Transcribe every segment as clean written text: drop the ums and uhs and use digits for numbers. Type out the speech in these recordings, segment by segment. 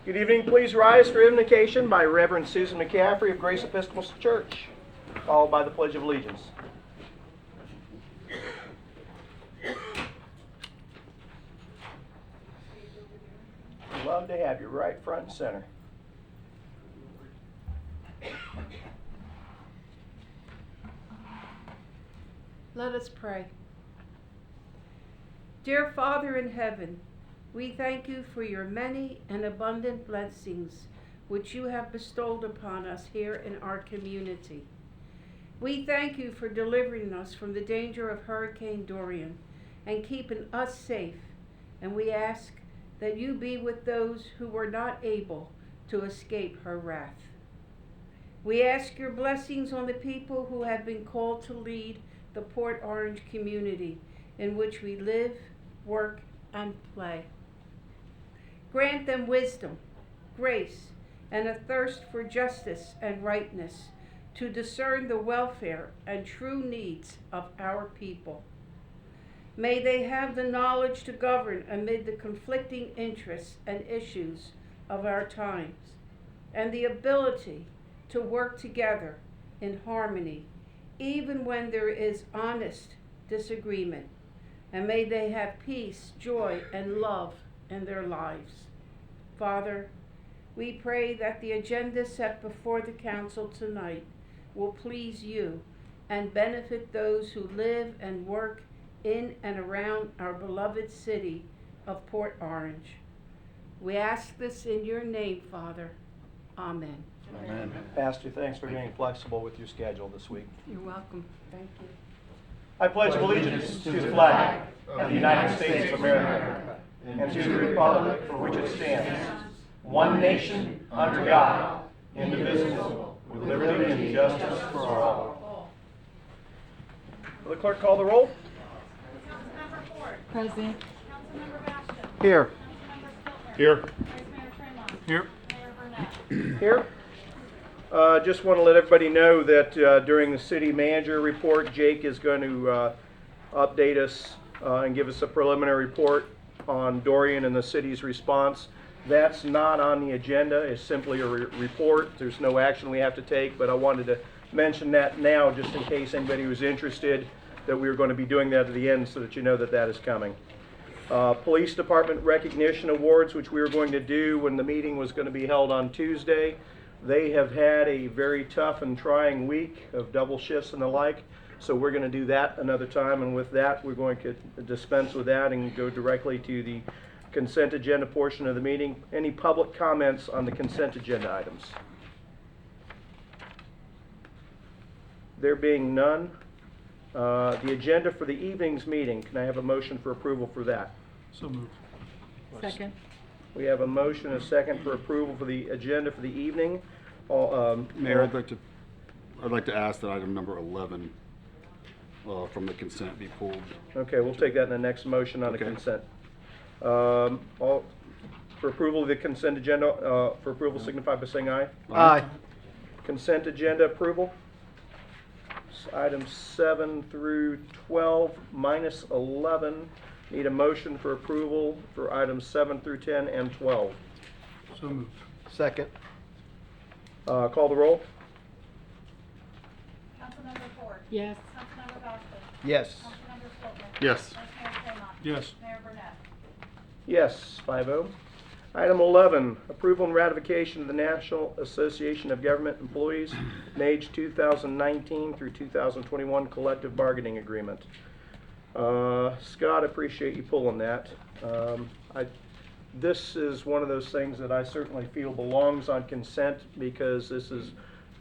Good evening. Please rise for invocation by Reverend Susan McCaffrey of Grace Episcopal Church, followed by the Pledge of Allegiance. Love to have you right front and center. Let us pray. Dear Father in heaven, we thank you for your many and abundant blessings which you have bestowed upon us here in our community. We thank you for delivering us from the danger of Hurricane Dorian and keeping us safe, and we ask that you be with those who were not able to escape her wrath. We ask your blessings on the people who have been called to lead the Port Orange community in which we live, work, and play. Grant them wisdom, grace, and a thirst for justice and rightness to discern the welfare and true needs of our people. May they have the knowledge to govern amid the conflicting interests and issues of our times, and the ability to work together in harmony, even when there is honest disagreement. And may they have peace, joy, and love in their lives. Father, we pray that the agenda set before the council tonight will please you and benefit those who live and work in and around our beloved city of Port Orange. We ask this in your name, Father. Amen. Amen. Pastor, thanks for being flexible with your schedule this week. You're welcome. Thank you. I pledge allegiance to the flag of the United States of America and to the republic for which it stands, one nation, under God, indivisible, with liberty and justice for all. Will the clerk call the roll? Councilmember Ford. Present. Councilmember Bastian. Here. Councilmember Spilner. Here. Vice Mayor Tremont. Here. Mayor Burnett. Here. Just want to let everybody know that during the city manager report, Jake is going to update us and give us a preliminary report on Dorian and the city's response. That's not on the agenda. It's simply a report. There's no action we have to take, but I wanted to mention that now just in case anybody was interested that we were going to be doing that at the end so that you know that that is coming. Police Department recognition awards, which we were going to do when the meeting was going to be held on Tuesday. They have had a very tough and trying week of double shifts and the like, so we're going to do that another time, and with that we're going to dispense with that and go directly to the consent agenda portion of the meeting. Any public comments on the consent agenda items? There being none, the agenda for the evening's meeting, can I have a motion for approval for that? So moved. Second. We have a motion and a second for approval for the agenda for the evening. Mayor, I'd like to ask that item number 11 from the consent be pulled. Okay, we'll take that in the next motion on the Okay. consent. All for approval of the consent agenda, for approval signify by saying aye. Aye. Consent agenda approval. Items 7 through 12 minus 11. Need a motion for approval for items 7 through 10 and 12. So moved. Second. Call the roll. Councilmember Ford. Yes. Councilmember Bastian. Yes. Councilmember Spilner. Yes. Vice Mayor Tremont. Yes. Mayor Burnett. Yes, 5-0. Item 11, approval and ratification of the National Association of Government Employees, NAGE 2019 through 2021 collective bargaining agreement. Scott, I appreciate you pulling that. This is one of those things that I certainly feel belongs on consent because this is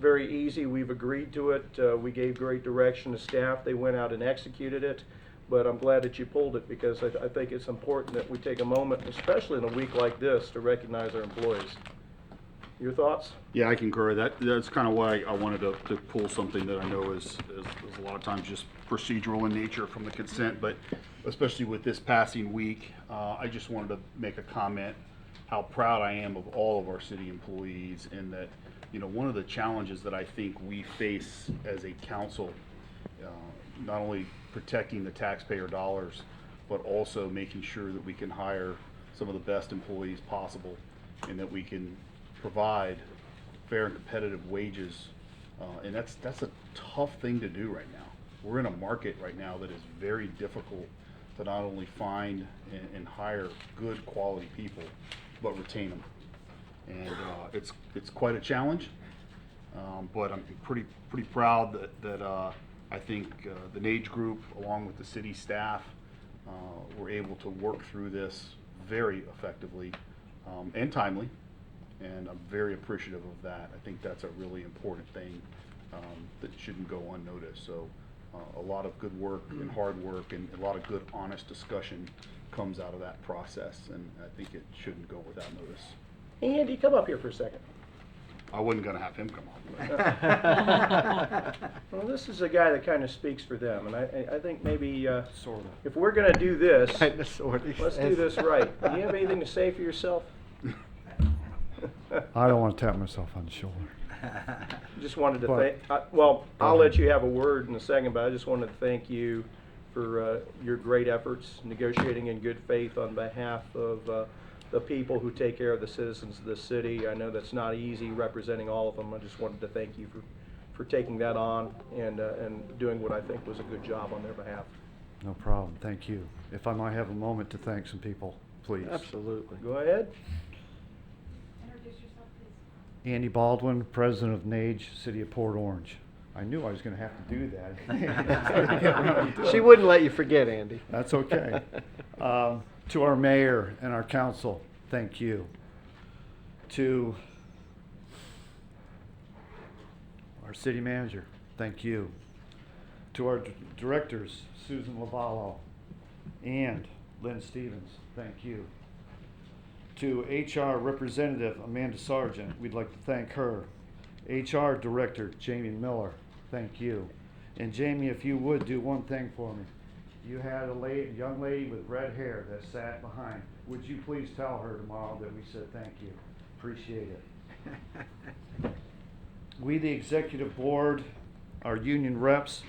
very easy. We've agreed to it. We gave great direction to staff. They went out and executed it. But I'm glad that you pulled it because I think it's important that we take a moment, especially in a week like this, to recognize our employees. Your thoughts? Yeah, I concur. That's kind of why I wanted to pull something that I know is a lot of times just procedural in nature from the consent, but especially with this passing week, I just wanted to make a comment how proud I am of all of our city employees, and that, you know, one of the challenges that I think we face as a council, not only protecting the taxpayer dollars, but also making sure that we can hire some of the best employees possible. and that we can provide fair and competitive wages. And that's a tough thing to do right now. We're in a market right now that is very difficult to not only find and hire good quality people, but retain them. And it's quite a challenge, but I'm pretty proud that I think the Nage Group, along with the city staff, were able to work through this very effectively and timely, and I'm very appreciative of that. I think that's a really important thing that shouldn't go unnoticed. So a lot of good work and hard work and a lot of good, honest discussion comes out of that process, and I think it shouldn't go without notice. Hey, Andy, come up here for a second. I wasn't gonna have him come on. Well, this is a guy that kind of speaks for them, and I think maybe Sort of. if we're going to do this, Kinda, sort of. let's do this right. Do you have anything to say for yourself? I don't want to tap myself on the shoulder. Just wanted to But- thank, well, I'll ahead. let you have a word in a second, but I just wanted to thank you for your great efforts negotiating in good faith on behalf of the people who take care of the citizens of this city. I know that's not easy representing all of them. I just wanted to thank you for taking that on and doing what I think was a good job on their behalf. No problem. Thank you. If I might have a moment to thank some people, please. Absolutely. Go ahead. Introduce yourself, please. Andy Baldwin, President of Nage, City of Port Orange. I knew I was going to have to do that. She wouldn't let you forget, Andy. That's okay. To our mayor and our council, thank you. To our city manager, thank you. To our directors, Susan Lavallo and Lynn Stevens, thank you. To HR Representative Amanda Sargent, we'd like to thank her. HR Director Jamie Miller, thank you. And Jamie, if you would do one thing for me. You had a young lady with red hair that sat behind. Would you please tell her tomorrow that we said thank you? Appreciate it. We, the executive board, our union reps,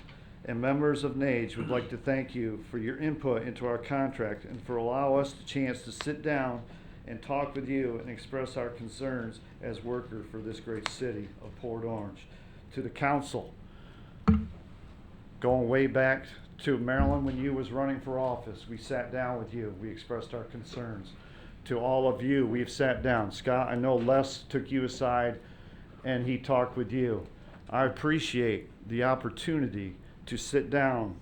and members of Nage would like to thank you for your input into our contract and for allowing us the chance to sit down and talk with you and express our concerns as workers for this great city of Port Orange. To the council, going way back to Maryland when you was running for office, we sat down with you. We expressed our concerns. To all of you, we've sat down. Scott, I know Les took you aside and he talked with you. I appreciate the opportunity to sit down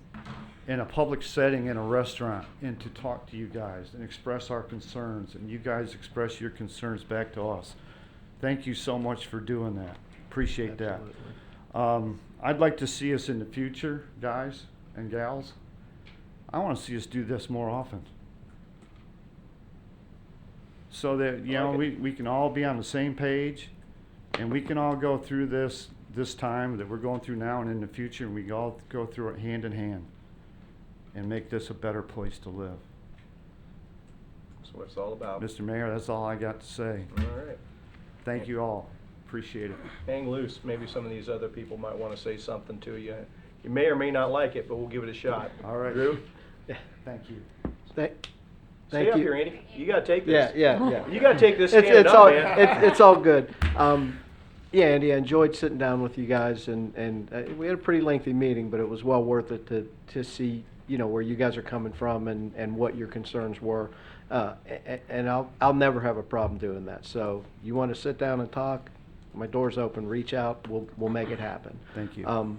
in a public setting in a restaurant and to talk to you guys and express our concerns, and you guys express your concerns back to us. Thank you so much for doing that. Appreciate that. I'd like to see us in the future, guys and gals. I want to see us do this more often, so that we can all be on the same page, and we can all go through this time that we're going through now and in the future, and we can all go through it hand in hand and make this a better place to live. That's what it's all about. Mr. Mayor, that's all I got to say. All right. Thank you all. Appreciate it. Hang loose. Maybe some of these other people might want to say something to you. You may or may not like it, but we'll give it a shot. All right. Drew? Thank you. Thank Stay up you. here, Andy. You gotta take Yeah, this. yeah. You gotta take this It's, standing it's up, all man. it's all good. Yeah, Andy, I enjoyed sitting down with you guys, and we had a pretty lengthy meeting, but it was well worth it to see where you guys are coming from and what your concerns were. And I'll never have a problem doing that. So you want to sit down and talk? My door's open. Reach out. We'll make it happen. Thank you.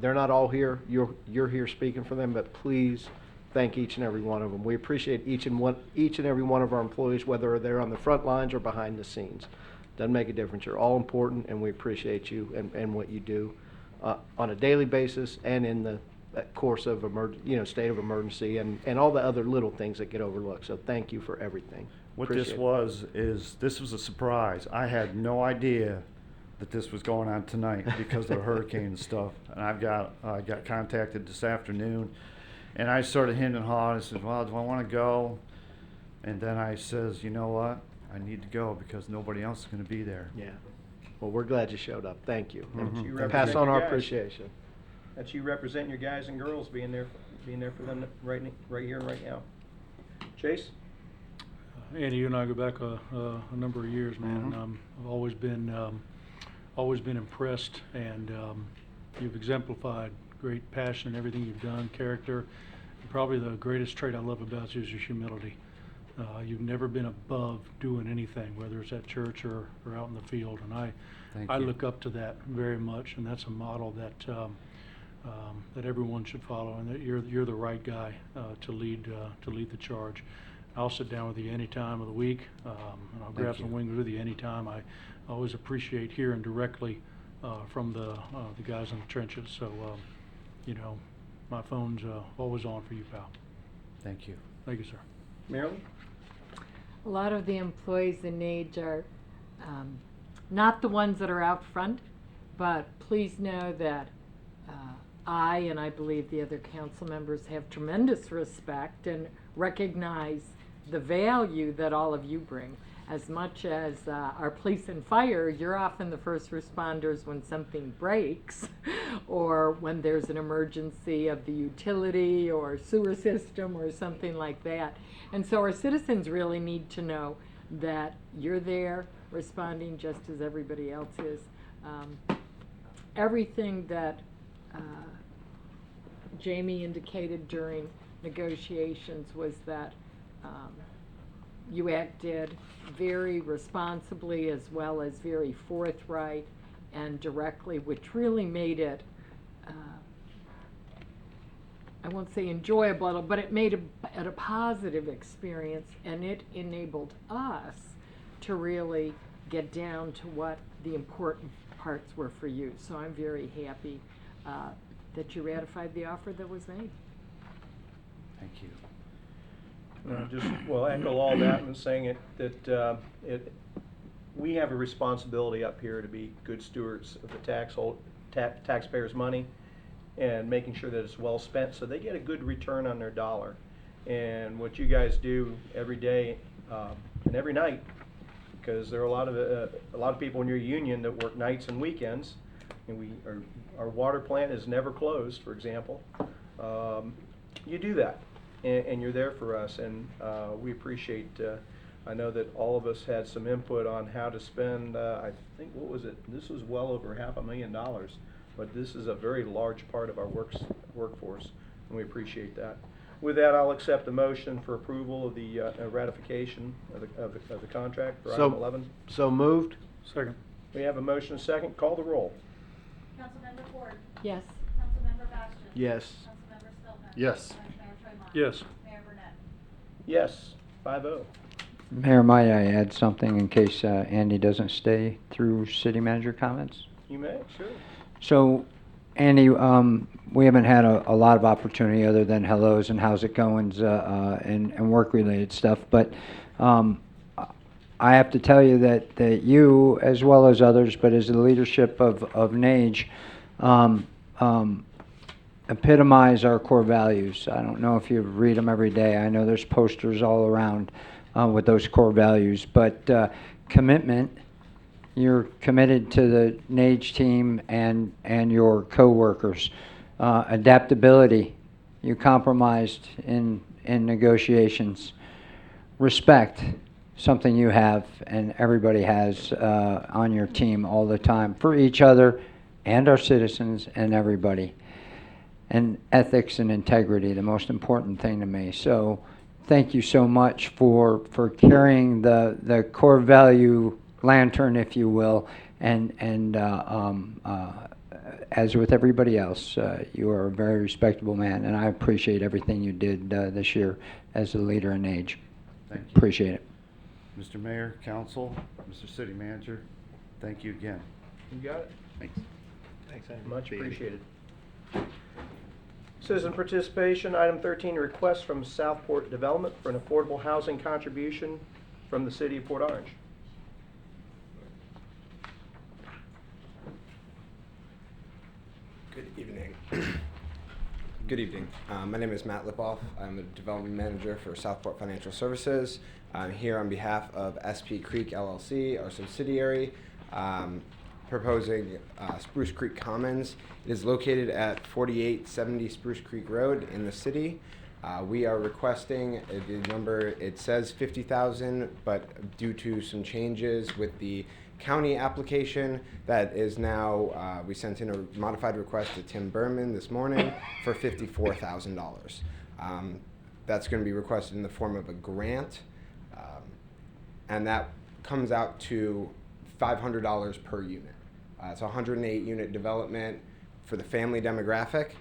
They're not all here. You're here speaking for them, but please thank each and every one of them. We appreciate each and every one of our employees, whether they're on the front lines or behind the scenes. Doesn't make a difference. You're all important, and we appreciate you and what you do on a daily basis and in the course of state of emergency and all the other little things that get overlooked. So thank you for everything. What Appreciate this was a surprise. I had no idea that this was going on tonight because of the hurricane and stuff. And I got contacted this afternoon, and I started hemming and hawing. I said, well, do I want to go? And then I says, you know what? I need to go because nobody else is going to be there. Yeah. Well, we're glad you showed up. Thank you. You And represent pass on your our guys. appreciation. That's you representing your guys and girls, being there for them right here and right now. Chase? Andy, you and I go back a number of years, man. Mhm. I've always been impressed, and you've exemplified great passion in everything you've done, character. And probably the greatest trait I love about you is your humility. You've never been above doing anything, whether it's at church or out in the field, and Thank I you. look up to that very much, and that's a model that that everyone should follow, and that you're the right guy to lead the charge. I'll sit down with you any time of the week, and I'll grab Thank some you. wings with you anytime. I always appreciate hearing directly from the guys in the trenches. So, you know, my phone's always on for you, pal. Thank you. Thank you, sir. Marilyn? A lot of the employees in Age are not the ones that are out front, but please know that I, and I believe the other council members, have tremendous respect and recognize the value that all of you bring. As much as our police and fire, you're often the first responders when something breaks or when there's an emergency of the utility or sewer system or something like that. And so our citizens really need to know that you're there responding just as everybody else is. Everything that Jamie indicated during negotiations was that you acted very responsibly as well as very forthright and directly, which really made it, I won't say enjoyable, but it made it a positive experience, and it enabled us to really get down to what the important parts were for you. So I'm very happy that you ratified the offer that was made. Thank you. Just, well, echo all that and saying that we have a responsibility up here to be good stewards of the taxpayers' money and making sure that it's well spent so they get a good return on their dollar. And what you guys do every day and every night, because there are a lot of people in your union that work nights and weekends, and our water plant is never closed, for example. You do that. And you're there for us, and we appreciate, I know that all of us had some input on how to spend, I think, what was it? This was well over $500,000, but this is a very large part of our workforce, and we appreciate that. With that, I'll accept the motion for approval of the ratification of the contract for item 11. So moved? Second. We have a motion and a second. Call the roll. Councilmember Ford. Yes. Councilmember Bastian. Yes. Councilmember Stillman. Yes. Vice Mayor Tremont. Yes. Mayor Burnett. Yes, 5-0. Mayor, might I add something in case Andy doesn't stay through city manager comments? You may, sure. So, Andy, we haven't had a lot of opportunity other than hellos and how's it goings and work-related stuff, but I have to tell you that you, as well as others, but as the leadership of NAGE, epitomize our core values. I don't know if you read them every day. I know there's posters all around with those core values, but commitment. You're committed to the NAGE team and your co-workers. Adaptability. You compromised in negotiations. Respect. Something you have and everybody has on your team all the time for each other and our citizens and everybody. And ethics and integrity, the most important thing to me. So thank you so much for carrying the core value lantern, if you will, and as with everybody else, you are a very respectable man, and I appreciate everything you did this year as a leader in AGE. Thank you. Appreciate it. Mr. Mayor, Council, Mr. City Manager, thank you again. You got it. Thanks. Thanks, much appreciated. Citizen participation, item 13, request from Southport Development for an affordable housing contribution from the city of Port Orange. Good evening. Good evening. My name is Matt Lipoff. I'm the development manager for Southport Financial Services. I'm here on behalf of SP Creek LLC, our subsidiary, proposing Spruce Creek Commons. It is located at 4870 Spruce Creek Road in the city. We are requesting the number, it says 50,000, but due to some changes with the county application, that is now, we sent in a modified request to Tim Berman this morning for $54,000. That's going to be requested in the form of a grant, and that comes out to $500 per unit. It's a 108 unit development for the family demographic,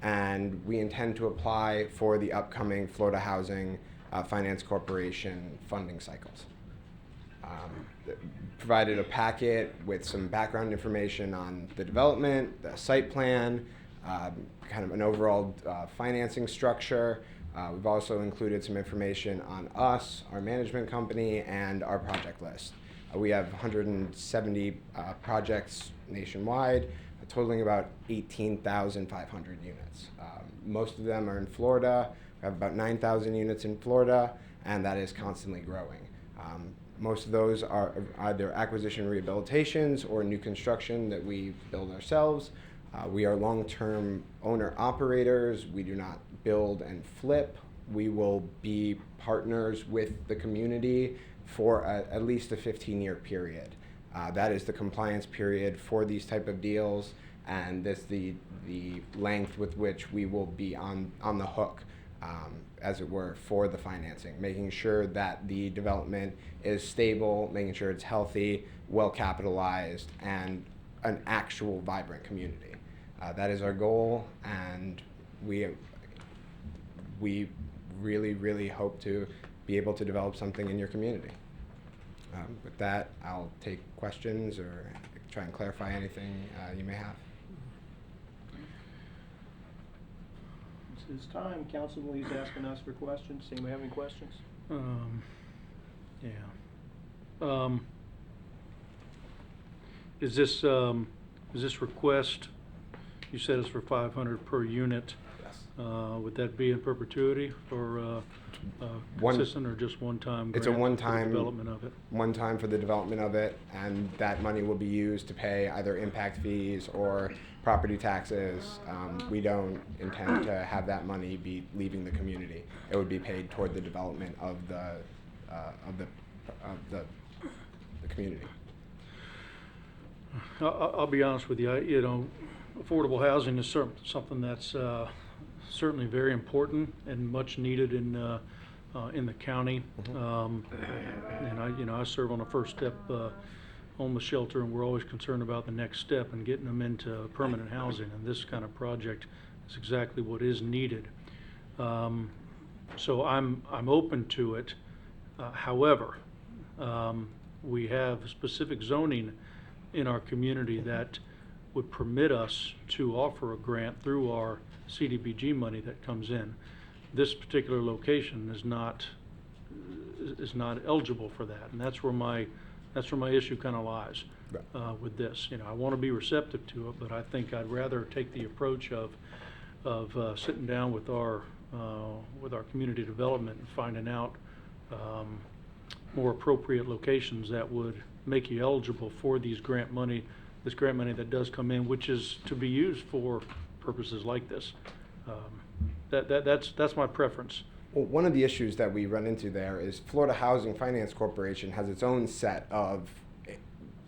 and we intend to apply for the upcoming Florida Housing Finance Corporation funding cycles. Provided a packet with some background information on the development, the site plan, kind of an overall financing structure. We've also included some information on us, our management company, and our project list. We have 170 projects nationwide, totaling about 18,500 units. Most of them are in Florida. We have about 9,000 units in Florida, and that is constantly growing. Most of those are either acquisition rehabilitations or new construction that we build ourselves. We are long-term owner-operators. We do not build and flip. We will be partners with the community for at least a 15-year period. That is the compliance period for these type of deals, and that's the length with which we will be on the hook, as it were, for the financing, making sure that the development is stable, making sure it's healthy, well capitalized, and an actual vibrant community. That is our goal, and we really, really hope to be able to develop something in your community. With that, I'll take questions or try and clarify anything you may have. It's time. Councilman Lee's asking us for questions. Anybody have any questions? Yeah. Is this request, you said it's for 500 per unit? Yes. Would that be in perpetuity or consistent or just one-time? It's a grant for the one-time development of it? One time for the development of it, and that money will be used to pay either impact fees or property taxes. We don't intend to have that money be leaving the community. It would be paid toward the development of the community. I'll be honest with you. Affordable housing is something that's certainly very important and much needed in the county. And I serve on a First Step homeless shelter, and we're always concerned about the next step and getting them into permanent housing. And this kind of project is exactly what is needed. So I'm open to it. However, we have specific zoning in our community that would permit us to offer a grant through our CDBG money that comes in. This particular location is not eligible for that, and that's where my issue kind of lies. Right. With this. I want to be receptive to it, but I think I'd rather take the approach of sitting down with our community development and finding out more appropriate locations that would make you eligible for this grant money that does come in, which is to be used for purposes like this. That's my preference. Well, one of the issues that we run into there is Florida Housing Finance Corporation has its own set of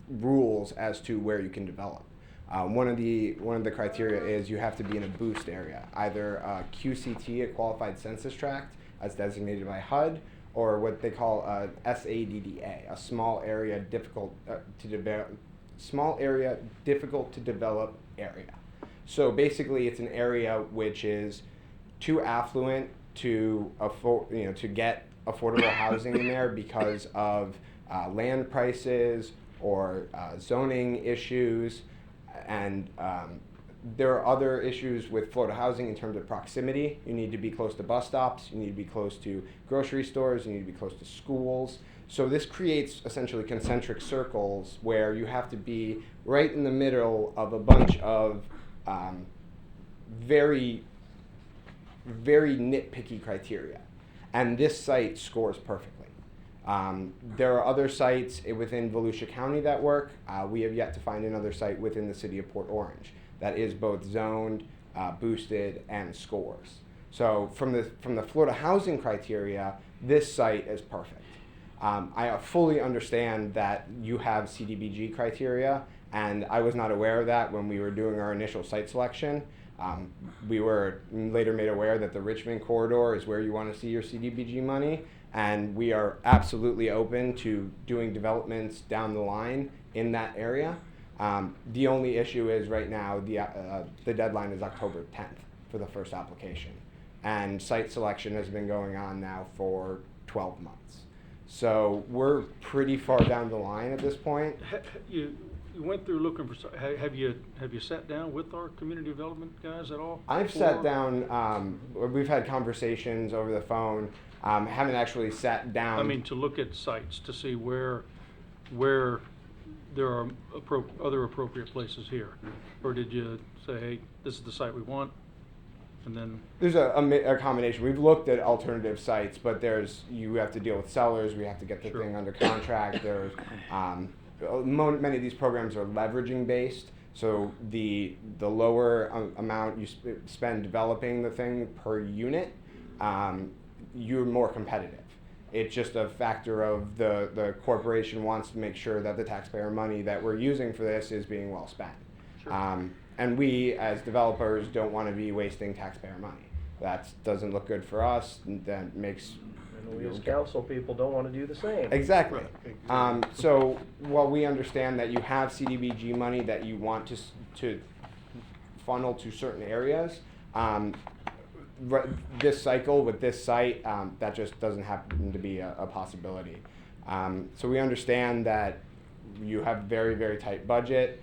rules as to where you can develop. One of the criteria is you have to be in a boost area, either a QCT, a qualified census tract, as designated by HUD, or what they call a SADDA, a small area difficult to develop area. So basically, it's an area which is too affluent to get affordable housing in there because of land prices or zoning issues, and there are other issues with Florida housing in terms of proximity. You need to be close to bus stops, you need to be close to grocery stores, you need to be close to schools. So this creates essentially concentric circles where you have to be right in the middle of a bunch of very, very nitpicky criteria. And this site scores perfectly. There are other sites within Volusia County that work. We have yet to find another site within the city of Port Orange that is both zoned, boosted, and scores. So from the Florida housing criteria, this site is perfect. I fully understand that you have CDBG criteria, and I was not aware of that when we were doing our initial site selection. We were later made aware that the Richmond corridor is where you want to see your CDBG money, and we are absolutely open to doing developments down the line in that area. The only issue is right now the deadline is October 10th for the first application, and site selection has been going on now for 12 months. So we're pretty far down the line at this point. You went through looking for, have you sat down with our community development guys at all? I've before? sat down, we've had conversations over the phone, haven't actually sat down. I mean, to look at sites, to see where there are other appropriate places here? Or did you say, hey, this is the site we want, and then? There's a combination. We've looked at alternative sites, but you have to deal with sellers, we have to get the Sure. thing under contract, there's, many of these programs are leveraging based, so the lower amount you spend developing the thing per unit, you're more competitive. It's just a factor of the corporation wants to make sure that the taxpayer money that we're using for this is being well spent. Sure. And we, as developers, don't want to be wasting taxpayer money. That doesn't look good for us, and that makes... And we as council people don't want to do the same. Exactly. Right. So while we understand that you have CDBG money that you want to funnel to certain areas, this cycle with this site, that just doesn't happen to be a possibility. So we understand that you have very, very tight budget.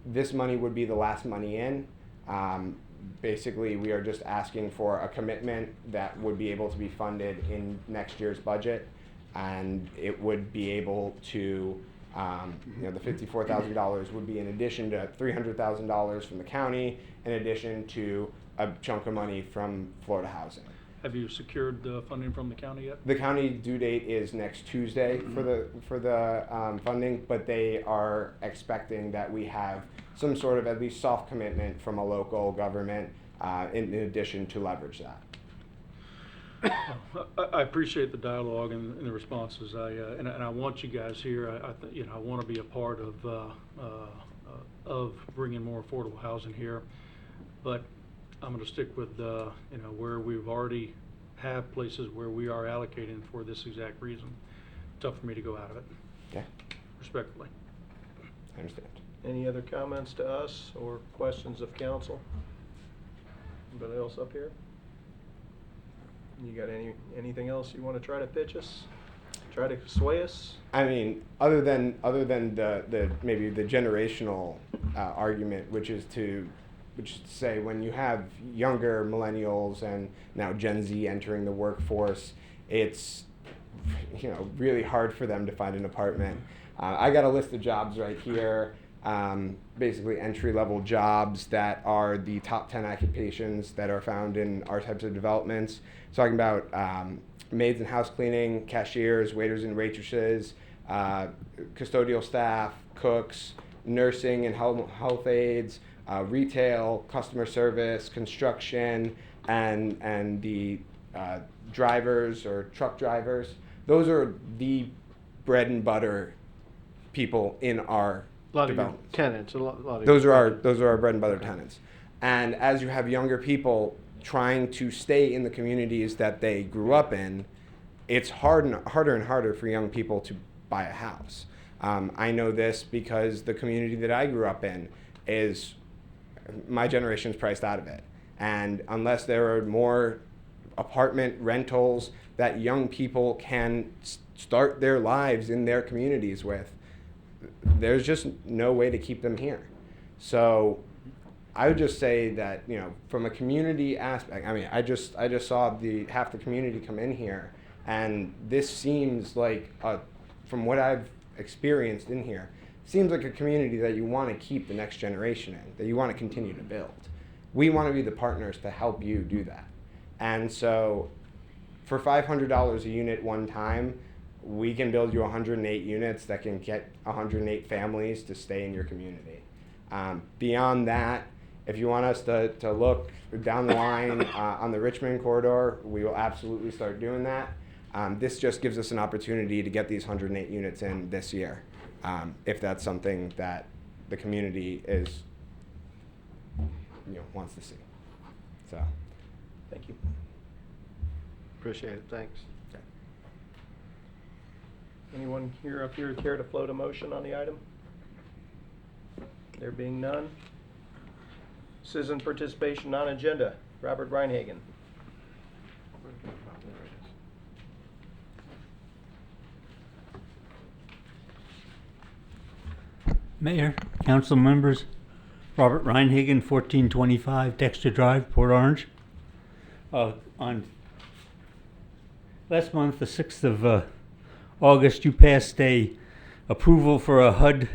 This money would be the last money in. Basically, we are just asking for a commitment that would be able to be funded in next year's budget, and it would be able to, the $54,000 would be in addition to $300,000 from the county, in addition to a chunk of money from Florida Housing. Have you secured the funding from the county yet? The county due date is next Tuesday for the funding, but they are expecting that we have some sort of at least soft commitment from a local government in addition to leverage that. I appreciate the dialogue and the responses. And I want you guys here. I want to be a part of bringing more affordable housing here, but I'm going to stick with where we've already have places where we are allocating for this exact reason. Tough for me to go out of it. Yeah, Respectfully. I understand. Any other comments to us or questions of council? Anybody else up here? You got anything else you want to try to pitch us? Try to sway us? I mean, other than the maybe the generational argument, which is to say when you have younger millennials and now Gen Z entering the workforce, it's really hard for them to find an apartment. I got a list of jobs right here, basically entry-level jobs that are the top 10 occupations that are found in our types of developments. Talking about maids and house cleaning, cashiers, waiters and waitresses, custodial staff, cooks, nursing and health aides, retail, customer service, construction, and the drivers or truck drivers. Those are the bread and butter people in our A lot of your development. tenants, a lot of Those your- are our bread and butter tenants. And as you have younger people trying to stay in the communities that they grew up in, it's harder and harder for young people to buy a house. I know this because the community that I grew up in is my generation's priced out of it. And unless there are more apartment rentals that young people can start their lives in their communities with, there's just no way to keep them here. So I would just say that, from a community aspect, I mean, I just saw half the community come in here, and this seems like, from what I've experienced in here, seems like a community that you want to keep the next generation in, that you want to continue to build. We want to be the partners to help you do that. And so for $500 a unit one time, we can build you 108 units that can get 108 families to stay in your community. Beyond that, If you want us to look down the line on the Richmond corridor, we will absolutely start doing that. This just gives us an opportunity to get these 108 units in this year, if that's something that the community is, wants to see. So, Thank you. Appreciate it, thanks. Anyone here up here care to float a motion on the item? There being none. Citizen participation on agenda. Robert Reinhagen. Mayor, council members, Robert Reinhagen, 1425 Dexter Drive, Port Orange. On last month, the 6th of August, you passed a approval for a HUD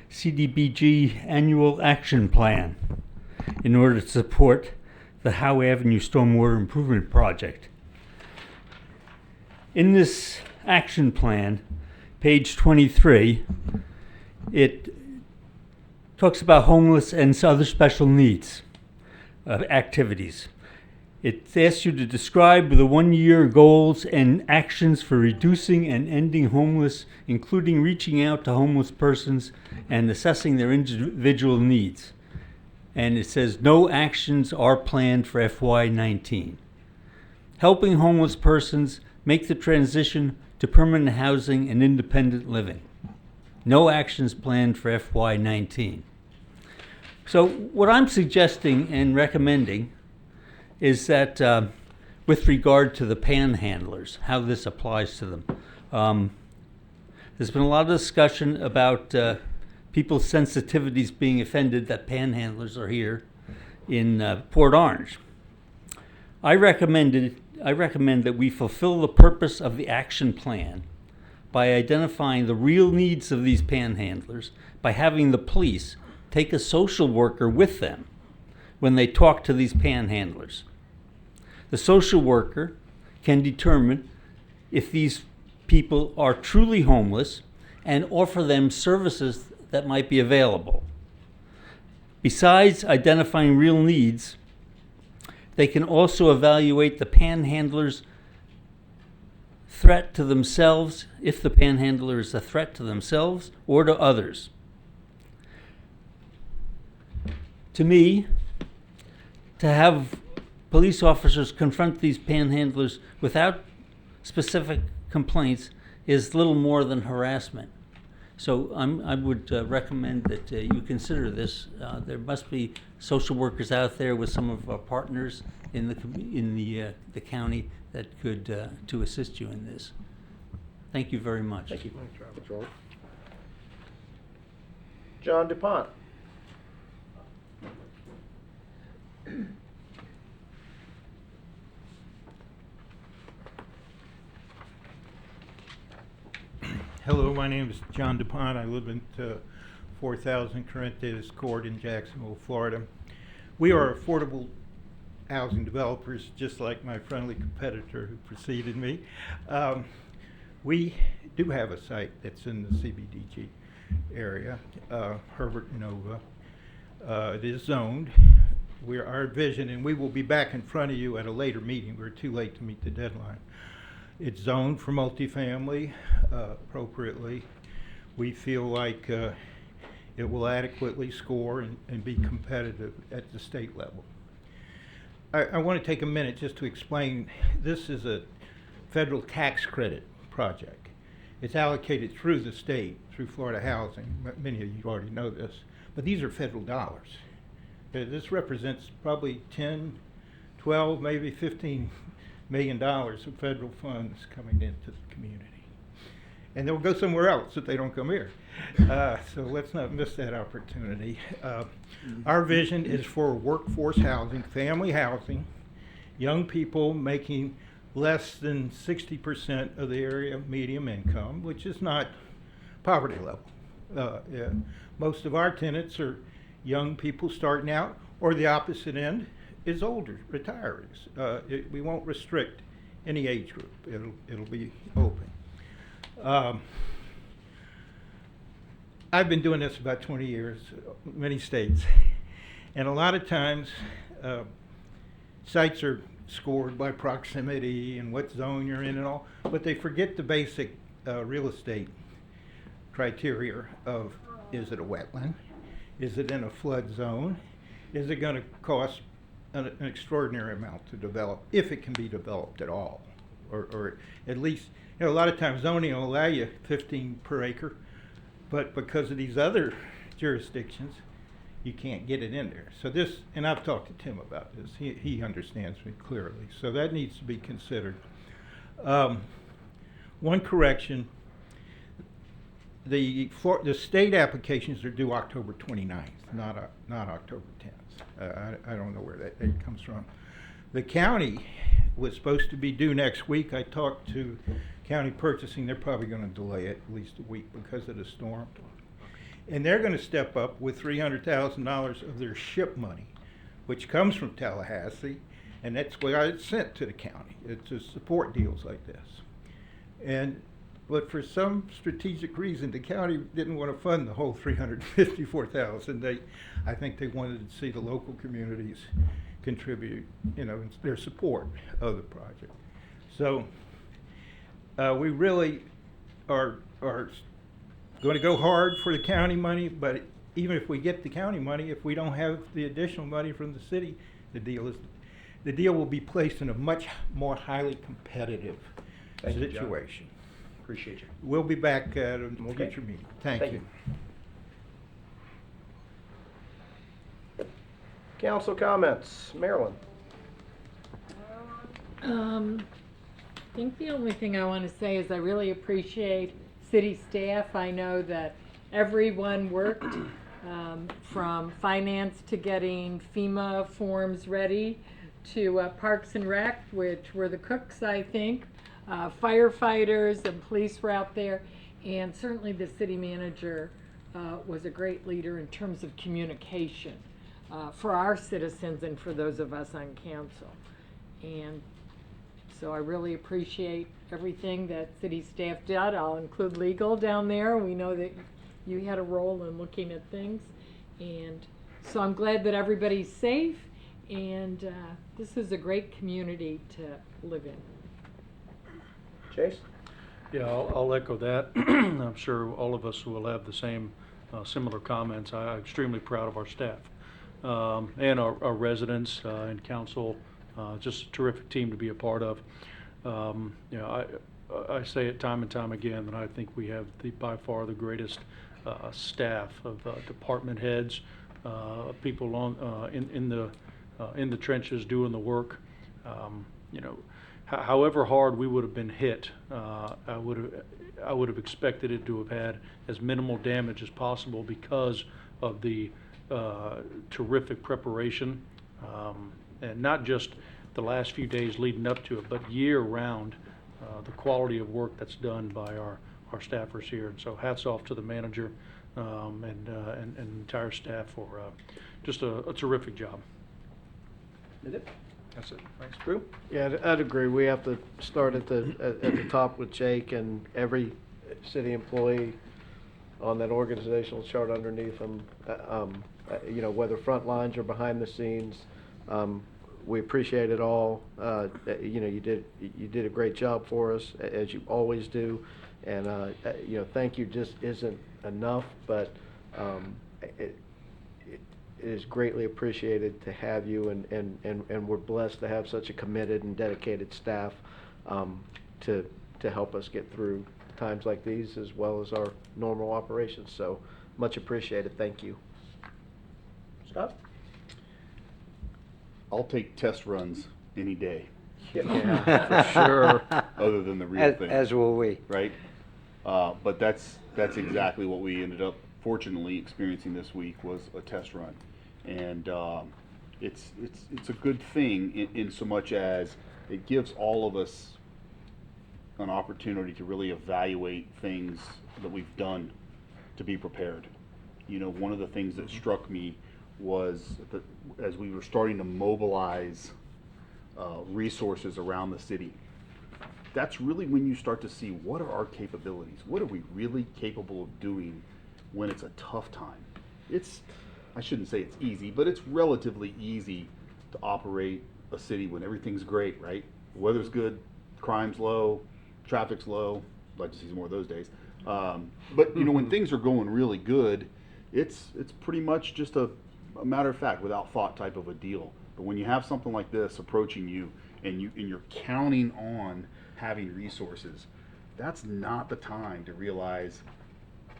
CDBG annual action plan in order to support the Howe Avenue Stormwater Improvement Project. In this action plan, page 23, it talks about homeless and other special needs activities. It asks you to describe the one-year goals and actions for reducing and ending homeless, including reaching out to homeless persons and assessing their individual needs. And it says no actions are planned for FY19. Helping homeless persons make the transition to permanent housing and independent living. No actions planned for FY19. So what I'm suggesting and recommending is that with regard to the panhandlers, how this applies to them. There's been a lot of discussion about people's sensitivities being offended that panhandlers are here in Port Orange. I recommend that we fulfill the purpose of the action plan by identifying the real needs of these panhandlers, by having the police take a social worker with them when they talk to these panhandlers. The social worker can determine if these people are truly homeless and offer them services that might be available. Besides identifying real needs, they can also evaluate the panhandler's threat to themselves, if the panhandler is a threat to themselves or to others. To me, to have police officers confront these panhandlers without specific complaints is little more than harassment. So I would recommend that you consider this. There must be social workers out there with some of our partners in the county that could to assist you in this. Thank you very much. Thank you. John DuPont. Hello, my name is John DuPont. I live in 4000 Corrientes Court in Jacksonville, Florida. We are affordable housing developers, just like my friendly competitor who preceded me. We do have a site that's in the CBDG area, Herbert Nova. It is zoned. Our vision, and we will be back in front of you at a later meeting. We're too late to meet the deadline. It's zoned for multifamily appropriately. We feel like it will adequately score and be competitive at the state level. I want to take a minute just to explain, this is a federal tax credit project. It's allocated through the state, through Florida Housing. Many of you already know this, but these are federal dollars. This represents probably 10, 12, maybe $15 million of federal funds coming into the community. And they'll go somewhere else if they don't come here. So let's not miss that opportunity. Our vision is for workforce housing, family housing, young people making less than 60% of the area median income, which is not poverty level. Yeah. Most of our tenants are young people starting out, or the opposite end is older, retirees. We won't restrict any age group. It'll be open. I've been doing this about 20 years, many states, And a lot of times, sites are scored by proximity and what zone you're in and all, but they forget the basic real estate criteria of, is it a wetland? Is it in a flood zone? Is it going to cost an extraordinary amount to develop, if it can be developed at all? Or at least, a lot of times zoning will allow you 15 per acre, but because of these other jurisdictions, you can't get it in there. So this, and I've talked to Tim about this, he understands me clearly, so that needs to be considered. One correction, the state applications are due October 29th, not October 10th. I don't know where that date comes from. The county was supposed to be due next week. I talked to county purchasing, they're probably going to delay it at least a week because of the storm. And they're going to step up with $300,000 of their SHIP money, which comes from Tallahassee, and that's what I sent to the county. It's to support deals like this. But for some strategic reason, the county didn't want to fund the whole $354,000. I think they wanted to see the local communities contribute, their support of the project. So we really are going to go hard for the county money, but even if we get the county money, if we don't have the additional money from the city, the deal will be placed in a much more highly competitive situation. Appreciate you. We'll be back at a future meeting. Thank you. Council comments. Marilyn? I think the only thing I want to say is I really appreciate city staff. I know that everyone worked from finance to getting FEMA forms ready to Parks and Rec, which were the cooks, I think. Firefighters and police were out there, and certainly the city manager was a great leader in terms of communication for our citizens and for those of us on council. And so I really appreciate everything that city staff did. I'll include legal down there. We know that you had a role in looking at things. And so I'm glad that everybody's safe, and this is a great community to live in. Chase? Yeah, I'll echo that. I'm sure all of us will have the same similar comments. I'm extremely proud of our staff and our residents and council. Just a terrific team to be a part of. I say it time and time again that I think we have by far the greatest staff of department heads, people in the trenches doing the work. However hard we would have been hit, I would have expected it to have had as minimal damage as possible because of the terrific preparation, and not just the last few days leading up to it, but year round, the quality of work that's done by our staffers here. And so hats off to the manager and entire staff for just a terrific job. Is it? That's it. Thanks, Drew. Yeah, I'd agree. We have to start at the top with Jake and every city employee on that organizational chart underneath them. Whether front lines or behind the scenes, we appreciate it all. You did a great job for us, as you always do, and thank you just isn't enough, but it is greatly appreciated to have you, and we're blessed to have such a committed and dedicated staff to help us get through times like these as well as our normal operations. So much appreciated. Thank you. Scott? I'll take test runs any day. Yeah, for sure. Other than the real thing. As will we. Right? But that's exactly what we ended up fortunately experiencing this week was a test run. And it's a good thing in so much as it gives all of us an opportunity to really evaluate things that we've done to be prepared. One of the things that struck me was that as we were starting to mobilize resources around the city, that's really when you start to see what are our capabilities, what are we really capable of doing when it's a tough time. I shouldn't say it's easy, but it's relatively easy to operate a city when everything's great, right? Weather's good, crime's low, traffic's low. I'd like to see some more of those days. But you know, when things are going really good, it's pretty much just a matter of fact, without thought type of a deal. But when you have something like this approaching you, and you're counting on having resources, that's not the time to realize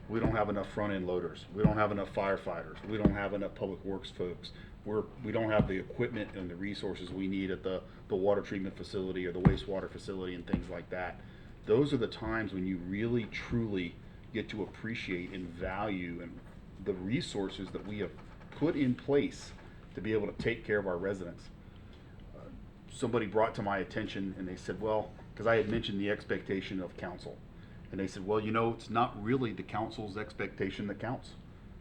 we don't have enough front end loaders, we don't have enough firefighters, we don't have enough public works folks, we don't have the equipment and the resources we need at the water treatment facility or the wastewater facility and things like that. Those are the times when you really truly get to appreciate and value and the resources that we have put in place to be able to take care of our residents. Somebody brought to my attention and they said, well, because I had mentioned the expectation of council, and they said, well, you know, it's not really the council's expectation that counts,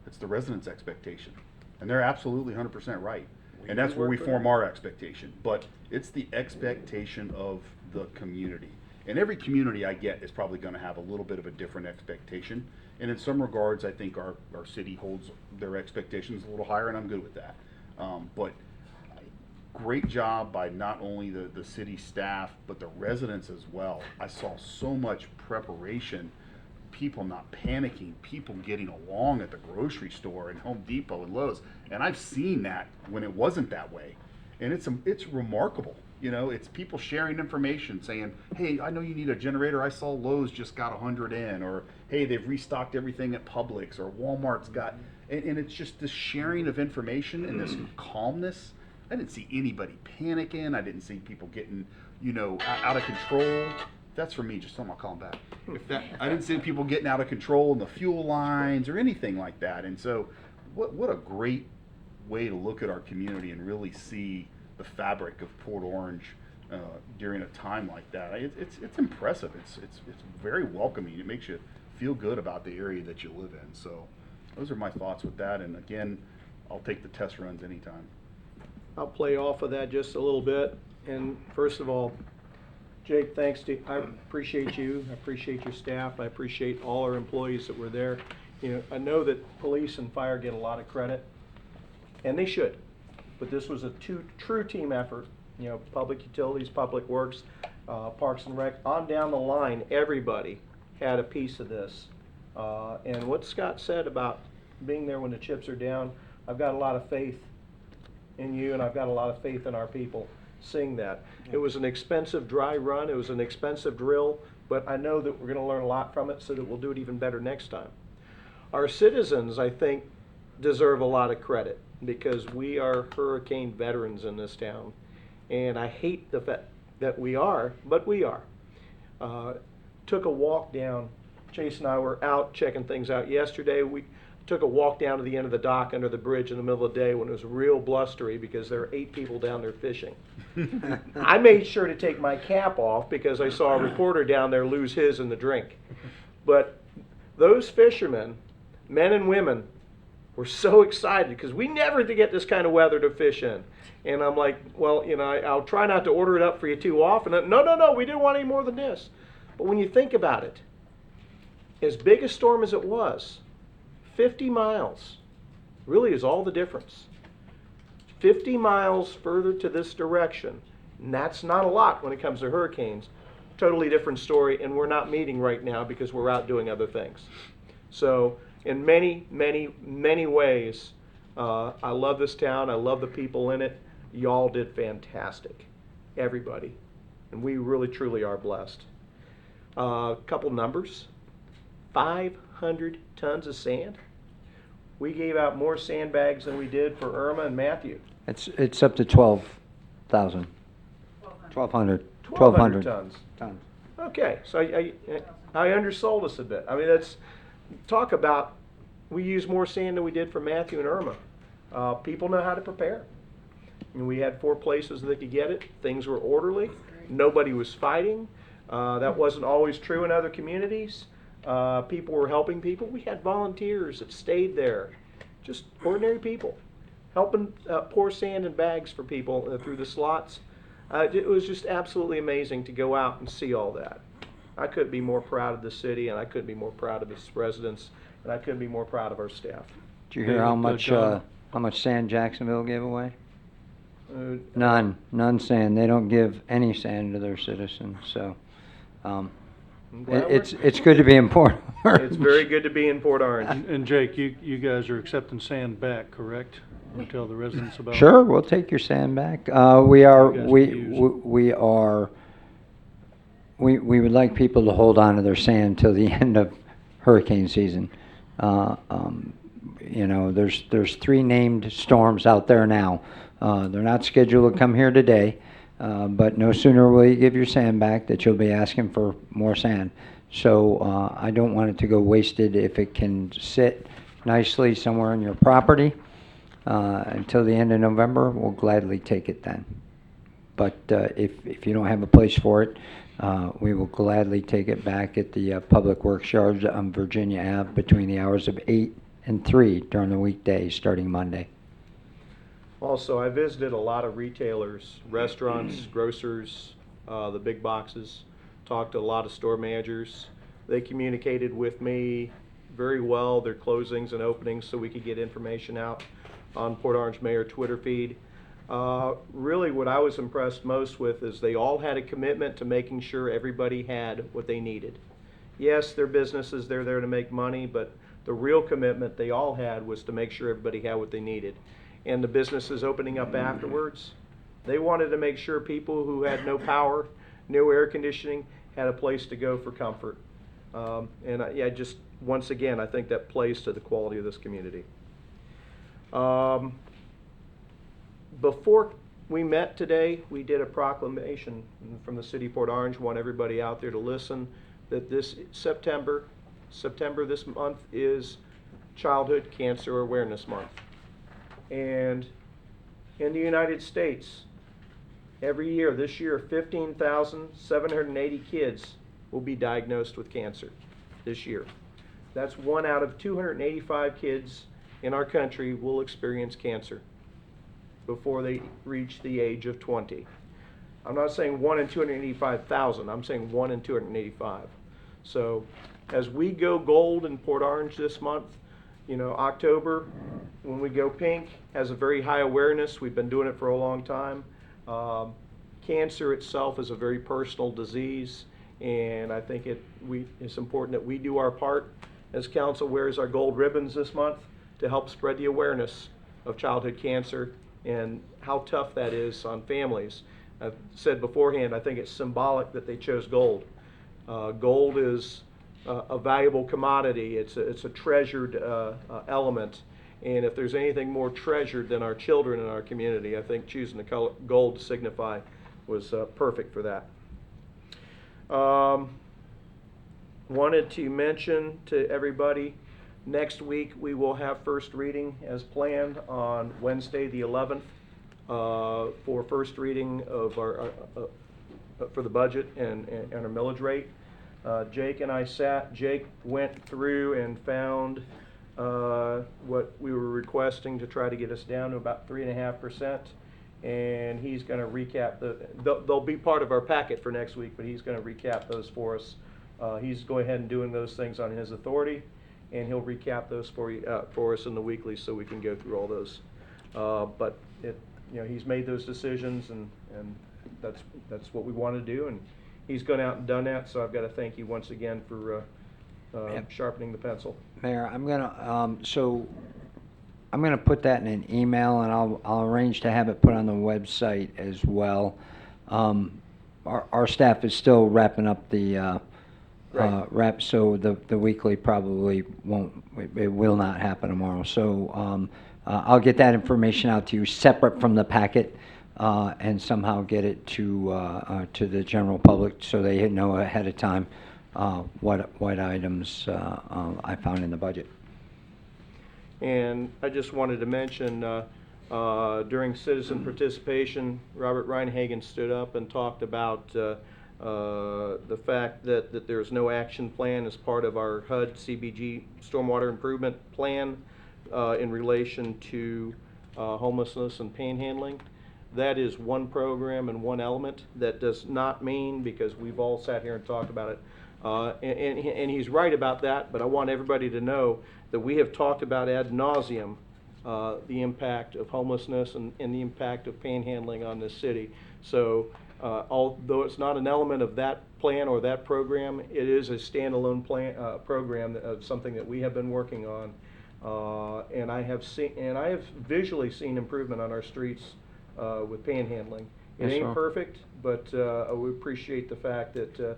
it's the residents' expectation. And they're absolutely 100% right. And that's where we form our expectation. But it's the expectation of the community. And every community I get is probably going to have a little bit of a different expectation. And in some regards, I think our city holds their expectations a little higher, and I'm good with that. But great job by not only the city staff, but the residents as well. I saw so much preparation, people not panicking, people getting along at the grocery store and Home Depot and Lowe's. And I've seen that when it wasn't that way. And it's remarkable. You know, it's people sharing information saying, hey, I know you need a generator. I saw Lowe's just got 100 in, or hey, they've restocked everything at Publix, or Walmart's got, and it's just this sharing of information and this calmness. I didn't see anybody panicking. I didn't see people getting, you know, out of control. That's for me, just so I'm gonna call them back. I didn't see people getting out of control in the fuel lines or anything like that. And so what a great way to look at our community and really see the fabric of Port Orange during a time like that. It's impressive. It's very welcoming. It makes you feel good about the area that you live in. So those are my thoughts with that. And again, I'll take the test runs anytime. I'll play off of that just a little bit. And first of all, Jake, thanks to, I appreciate you, I appreciate your staff, I appreciate all our employees that were there. You know, I know that police and fire get a lot of credit, and they should, but this was a true team effort. You know, public utilities, public works, Parks and Rec, on down the line, everybody had a piece of this. And what Scott said about being there when the chips are down, I've got a lot of faith in you, and I've got a lot of faith in our people seeing that. It was an expensive dry run, it was an expensive drill, but I know that we're going to learn a lot from it so that we'll do it even better next time. Our citizens, I think, deserve a lot of credit because we are hurricane veterans in this town. And I hate the fact that we are, but we are. Took a walk down, Chase and I were out checking things out yesterday. We took a walk down to the end of the dock under the bridge in the middle of the day when it was real blustery because there were 8 people down there fishing. I made sure to take my cap off because I saw a reporter down there lose his in the drink. But those fishermen, men and women, were so excited because we never get this kind of weather to fish in. And I'm like, well, you know, I'll try not to order it up for you too often. No, we didn't want any more than this. But when you think about it, as big a storm as it was, 50 miles really is all the difference. 50 miles further to this direction, and that's not a lot when it comes to hurricanes. Totally different story, and we're not meeting right now because we're out doing other things. So in many, many, many ways, I love this town. I love the people in it. Y'all did fantastic, everybody, and we really, truly are blessed. Couple numbers, 500 tons of sand. We gave out more sandbags than we did for Irma and Matthew. It's up to 12,000. 1,200 tons. Tons. Okay, so I undersold us a bit. I mean, that's, talk about, we used more sand than we did for Matthew and Irma. People know how to prepare. And we had 4 places that could get it. Things were orderly. Nobody was fighting. That wasn't always true in other communities. People were helping people. We had volunteers that stayed there. Just ordinary people helping pour sand in bags for people through the slots. It was just absolutely amazing to go out and see all that. I couldn't be more proud of the city, and I couldn't be more proud of its residents, and I couldn't be more proud of our staff. Did you hear how much How much sand Jacksonville gave away? Uh, None sand. They don't give any sand to their citizens, so, I'm glad we're- it's good to be in Port Orange. It's very good to be in Port Orange. And Jake, you guys are accepting sand back, correct? We'll tell the residents about. Sure, we'll take your sand back. We are, You guys we, can use. we are, we would like people to hold on to their sand till the end of hurricane season. You know, there's 3 named storms out there now. They're not scheduled to come here today, but no sooner will you give your sand back that you'll be asking for more sand. So, I don't want it to go wasted. If it can sit nicely somewhere on your property, until the end of November, we'll gladly take it then. But if you don't have a place for it, we will gladly take it back at the Public Works Yard on Virginia Ave between the hours of 8 and 3 during the weekdays, starting Monday. Also, I visited a lot of retailers, restaurants, grocers, the big boxes, talked to a lot of store managers. They communicated with me very well, their closings and openings, so we could get information out on Port Orange Mayor Twitter feed. Really what I was impressed most with is they all had a commitment to making sure everybody had what they needed. Yes, their businesses, they're there to make money, but the real commitment they all had was to make sure everybody had what they needed. And the businesses opening up afterwards, they wanted to make sure people who had no power, no air conditioning, had a place to go for comfort. Just once again, I think that plays to the quality of this community. Before we met today, we did a proclamation from the city of Port Orange. Want everybody out there to listen that this September this month is Childhood Cancer Awareness Month. And in the United States, every year, this year, 15,780 kids will be diagnosed with cancer this year. That's 1 out of 285 kids in our country will experience cancer before they reach the age of 20. I'm not saying 1 in 285,000, I'm saying 1 in 285. So as we go gold in Port Orange this month, you know, October, when we go pink, has a very high awareness. We've been doing it for a long time. Cancer itself is a very personal disease, and I think it's important that we do our part as council wears our gold ribbons this month to help spread the awareness of childhood cancer and how tough that is on families. I've said beforehand, I think it's symbolic that they chose gold. Gold is a valuable commodity. It's a treasured element. And if there's anything more treasured than our children in our community, I think choosing the color gold to signify was perfect for that. Wanted to mention to everybody, next week we will have first reading as planned on Wednesday the 11th for first reading of our for the budget and our millage rate. Jake and I Jake went through and found what we were requesting to try to get us down to about 3.5%, and he's going to recap they'll be part of our packet for next week, but he's going to recap those for us. He's going ahead and doing those things on his authority, and he'll recap those for us in the weekly so we can go through all those. But he's made those decisions, and that's what we want to do, and he's gone out and done that. So I've got to thank you once again for sharpening the pencil. Mayor, I'm gonna put that in an email, and I'll arrange to have it put on the website as well. Our staff is still wrapping up the Right. so the weekly probably will not happen tomorrow. So I'll get that information out to you separate from the packet, and somehow get it to the general public so they know ahead of time what items I found in the budget. And I just wanted to mention, during citizen participation, Robert Reinhagen stood up and talked about the fact that there's no action plan as part of our HUD CBG stormwater improvement plan in relation to homelessness and panhandling. That is one program and one element. That does not mean, because we've all sat here and talked about it, and he's right about that, but I want everybody to know that we have talked about ad nauseum the impact of homelessness and the impact of panhandling on this city. So although it's not an element of that plan or that program, it is a standalone plan, program of something that we have been working on. And I have visually seen improvement on our streets with panhandling. It Yes, ain't sir. perfect, but we appreciate the fact that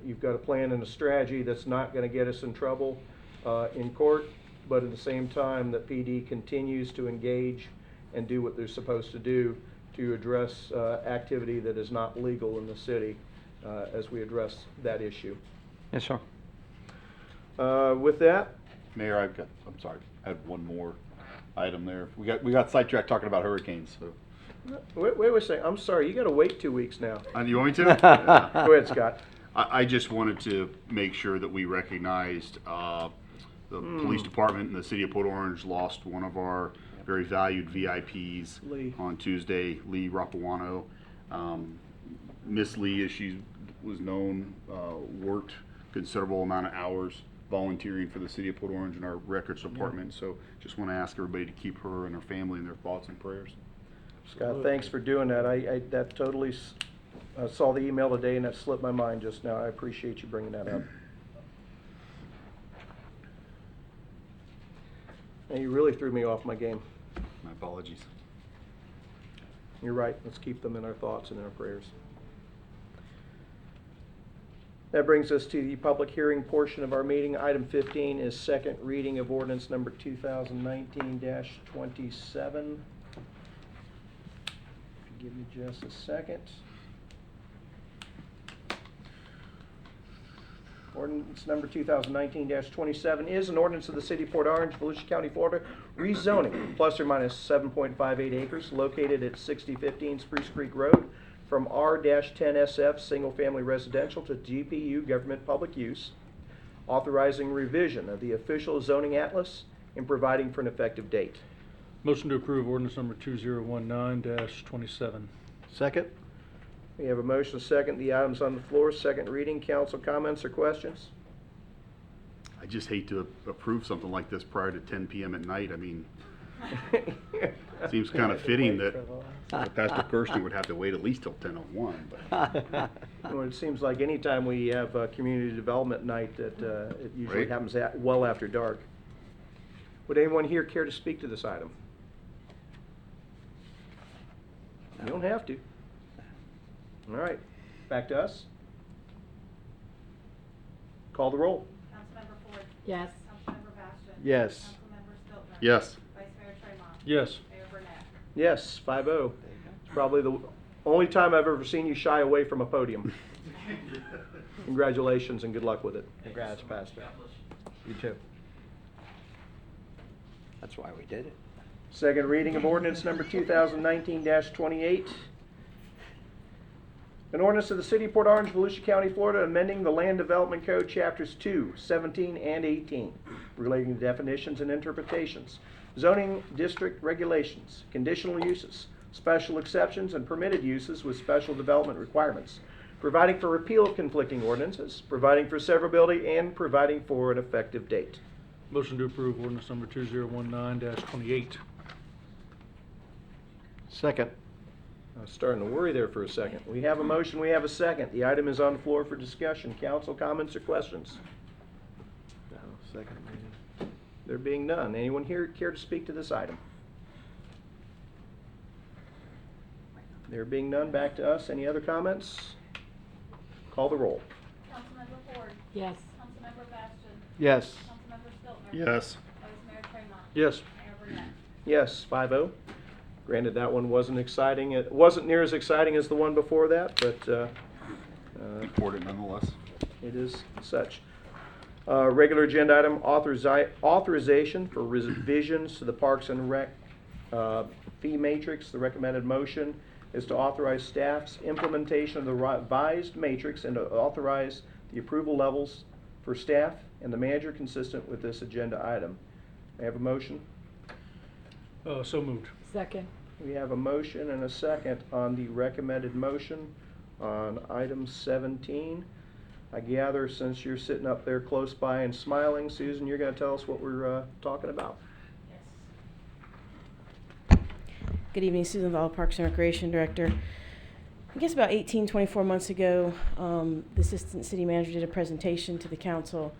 you've got a plan and a strategy that's not going to get us in trouble in court, but at the same time that PD continues to engage and do what they're supposed to do to address activity that is not legal in the city as we address that issue. Yes, sir. With that, Mayor, I'm sorry, I have one more item there. We got sidetracked talking about hurricanes, so. wait a second. I'm sorry. You got to wait 2 weeks now. You want me to? Go ahead, Scott. I just wanted to make sure that we recognized the police department in the city of Port Orange lost one of our very valued VIPs Lee. on Tuesday, Lee Rapawano. Miss Lee, as she was known, worked considerable amount of hours volunteering for the city of Port Orange and our records department. So just want to ask everybody to keep her and her family in their thoughts and prayers. Scott, thanks for doing that. I that totally saw the email today and that slipped my mind just now. I appreciate you bringing that up. And you really threw me off my game. My apologies. You're right. Let's keep them in our thoughts and in our prayers. That brings us to the public hearing portion of our meeting. Item 15 is second reading of ordinance number 2019-27. Give me just a second. Ordinance number 2019-27 is an ordinance of the City of Port Orange, Volusia County, Florida, rezoning plus or minus 7.58 acres located at 6015 Spruce Creek Road from R-10SF Single Family Residential to GPU Government Public Use, authorizing revision of the official zoning atlas and providing for an effective date. Motion to approve ordinance number 2019-27. Second? We have a motion, second. The item's on the floor. Second reading. Council comments or questions? I just hate to approve something like this prior to 10 p.m. at night. I mean, seems kind of fitting that Pastor Kirsten would have to wait at least till 10:01. But Well, it seems like any time we have community development night that it usually Right. happens well after dark. Would anyone here care to speak to this item? You don't have to. All right, back to us. Call the roll. Councilmember Ford. Yes. Councilmember Bastian. Yes. Councilmember Stiltner. yes, Vice Mayor Tremont. Yes. Mayor Burnett. Yes, 5-0. It's probably the only time I've ever seen you shy away from a podium. Congratulations and good luck with it. Congrats, Pastor. You too. That's why we did it. Second reading of ordinance number 2019-28. An ordinance of the City of Port Orange, Volusia County, Florida, amending the Land Development Code, Chapters 2, 17, and 18, relating to definitions and interpretations, zoning district regulations, conditional uses, special exceptions, and permitted uses with special development requirements, providing for repeal of conflicting ordinances, providing for severability, and providing for an effective date. Motion to approve ordinance number 2019-28. Second? I was starting to worry there for a second. We have a motion, we have a second. The item is on the floor for discussion. Council comments or questions? No, second reading. There being none, anyone here care to speak to this item? There being none, back to us. Any other comments? Call the roll. Councilmember Ford. Yes. Councilmember Bastian. Yes. Councilmember Stiltner. yes. Vice Mayor Tremont. Yes. Mayor Burnett. Yes, 5-0. Granted, that one wasn't exciting. It wasn't near as exciting as the one before that, but Important nonetheless. it is such. Regular agenda item, authorization for revisions to the Parks and Rec fee matrix. The recommended motion is to authorize staff's implementation of the revised matrix and to authorize the approval levels for staff and the manager consistent with this agenda item. May I have a motion? So moved. Second. We have a motion and a second on the recommended motion on item 17. I gather since you're sitting up there close by and smiling, Susan, you're going to tell us what we're talking about. Yes. Good evening, Susan Val, Parks and Recreation Director. I guess about 24 months ago, the Assistant City Manager did a presentation to the council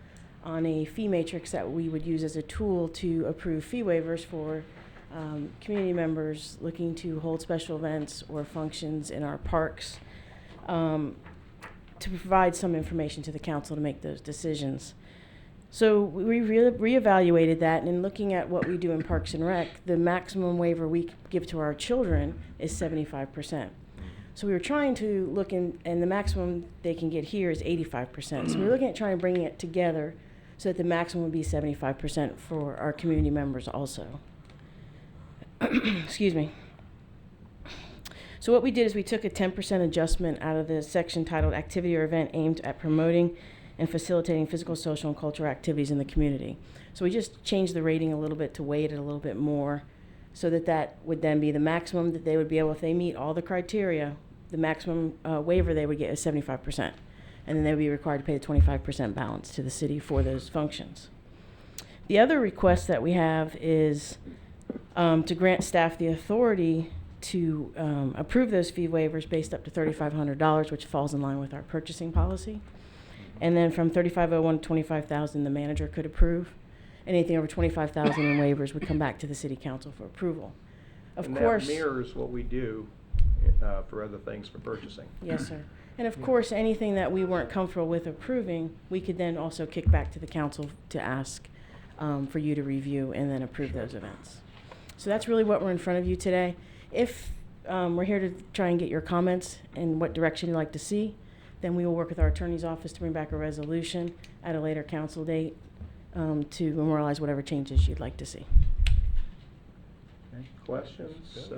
on a fee matrix that we would use as a tool to approve fee waivers for community members looking to hold special events or functions in our parks, to provide some information to the council to make those decisions. So we reevaluated that, and in looking at what we do in Parks and Rec, the maximum waiver we give to our children is 75%. So we were trying to look and the maximum they can get here is 85%. So we were looking at trying to bring it together so that the maximum would be 75% for our community members also. Excuse me. So what we did is we took a 10% adjustment out of the section titled Activity or Event Aimed at Promoting and Facilitating Physical, Social, and Cultural Activities in the Community. So we just changed the rating a little bit to weight it a little bit more so that that would then be the maximum that they would be able, if they meet all the criteria, the maximum waiver they would get is 75%. And then they would be required to pay the 25% balance to the city for those functions. The other request that we have is to grant staff the authority to approve those fee waivers based up to $3,500, which falls in line with our purchasing policy. And then from 3,501 to 25,000, the manager could approve. Anything over 25,000 in waivers would come back to the city council for approval. Of And course, that mirrors what we do for other things for purchasing. yes, sir. And of course, anything that we weren't comfortable with approving, we could then also kick back to the council to ask for you to review and then approve those events. So that's really what we're in front of you today. If we're here to try and get your comments and what direction you'd like to see, then we will work with our attorney's office to bring back a resolution at a later council date to memorialize whatever changes you'd like to see. Okay. Questions?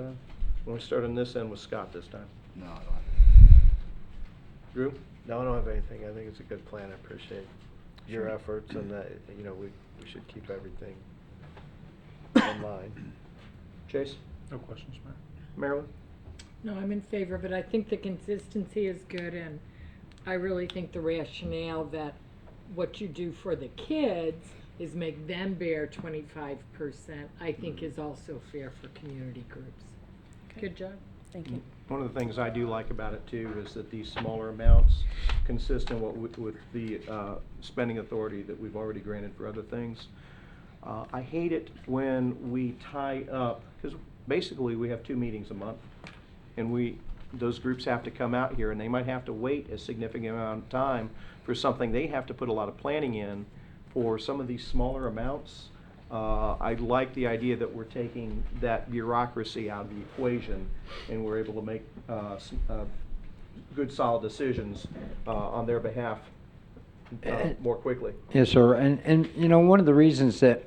Want to start on this end with Scott this time? No, I don't. Drew? No, I don't have anything. I think it's a good plan. I appreciate your efforts, and that, you know, we should keep everything in line. Chase? No questions, Mayor. Marilyn? No, I'm in favor, but I think the consistency is good, and I really think the rationale that what you do for the kids is make them bear 25%, I think is also fair for community groups. Good job. Thank you. One of the things I do like about it too is that these smaller amounts, consistent with the spending authority that we've already granted for other things. I hate it when we tie up, because basically we have 2 meetings a month, and those groups have to come out here, and they might have to wait a significant amount of time for something they have to put a lot of planning in for some of these smaller amounts. I like the idea that we're taking that bureaucracy out of the equation, and we're able to make good, solid decisions on their behalf more quickly. Yes, sir. And you know, one of the reasons that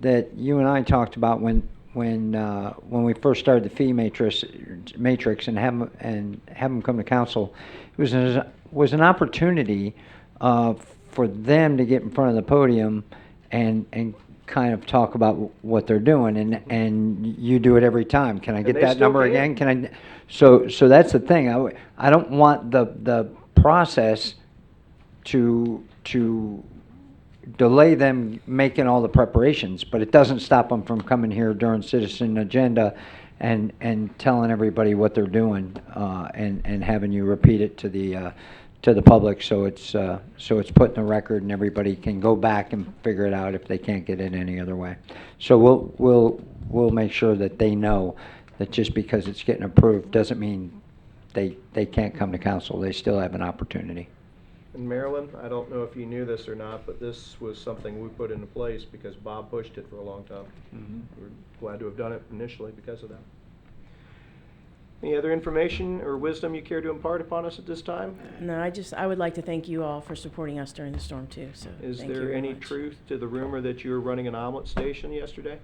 that you and I talked about when we first started the fee matrix and have them come to council, it was an opportunity for them to get in front of the podium and kind of talk about what they're doing, and you do it every time. Can I get they that still number can. again? Can I? So that's the thing. I don't want the process to delay them making all the preparations, but it doesn't stop them from coming here during citizen agenda and telling everybody what they're doing and having you repeat it to the public, so it's put in the record and everybody can go back and figure it out if they can't get it any other way. So we'll make sure that they know that just because it's getting approved doesn't mean they can't come to council. They still have an opportunity. And Marilyn, I don't know if you knew this or not, but this was something we put into place because Bob pushed it for a long time. Mm-hmm. We're glad to have done it initially because of that. Any other information or wisdom you care to impart upon us at this time? No, I would like to thank you all for supporting us during the storm too. So Is thank you there very any much. truth to the rumor that you were running an omelet station yesterday?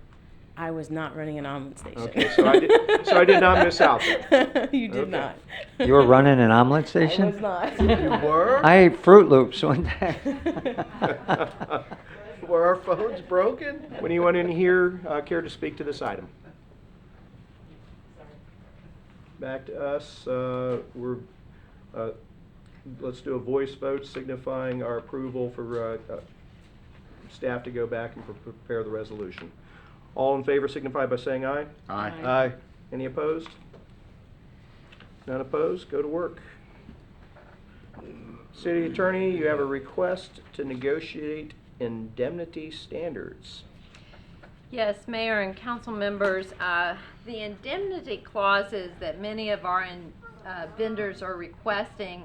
I was not running an omelet station. Okay, so I did not miss out then. You did Okay. not. You were running an omelet station? I was not. You were? I ate Fruit Loops one day. Were our phones broken? When anyone in here care to speak to this item? Back to us. Let's do a voice vote signifying our approval for staff to go back and prepare the resolution. All in favor signify by saying aye. Aye. Aye. Any opposed? None opposed? Go to work. City Attorney, you have a request to negotiate indemnity standards. Yes, Mayor and council members, the indemnity clauses that many of our vendors are requesting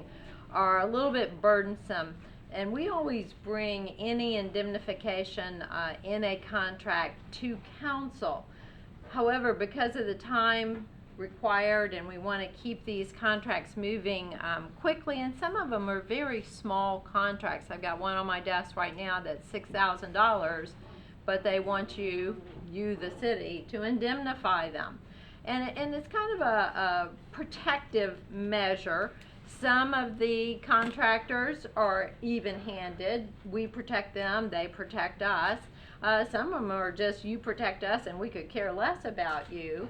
are a little bit burdensome. And we always bring any indemnification in a contract to council. However, because of the time required and we want to keep these contracts moving quickly, and some of them are very small contracts. I've got one on my desk right now that's $6,000, but they want you, the city, to indemnify them. And it's kind of a protective measure. Some of the contractors are even-handed. We protect them, they protect us. Some of them are just, you protect us and we could care less about you.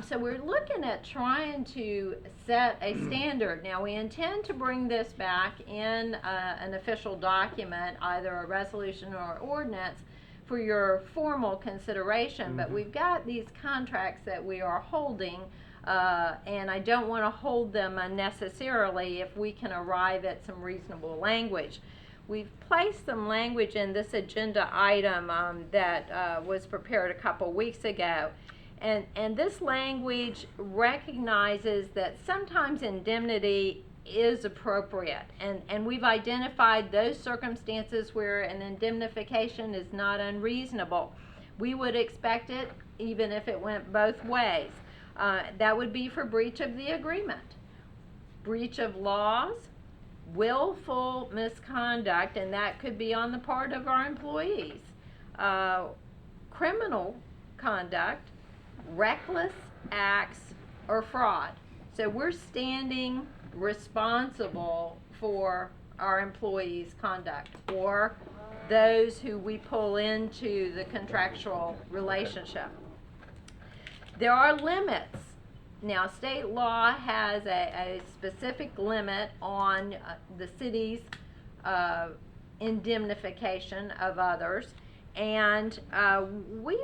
So we're looking at trying to set a standard. Now, we intend to bring this back in an official document, either a resolution or ordinance, for your formal consideration. But we've got these contracts that we are holding, and I don't want to hold them unnecessarily if we can arrive at some reasonable language. We've placed some language in this agenda item that was prepared a couple weeks ago. And this language recognizes that sometimes indemnity is appropriate. And we've identified those circumstances where an indemnification is not unreasonable. We would expect it even if it went both ways. That would be for breach of the agreement, breach of laws, willful misconduct, and that could be on the part of our employees, criminal conduct, reckless acts, or fraud. So we're standing responsible for our employees' conduct or those who we pull into the contractual relationship. There are limits. Now, state law has a specific limit on the city's indemnification of others, and we've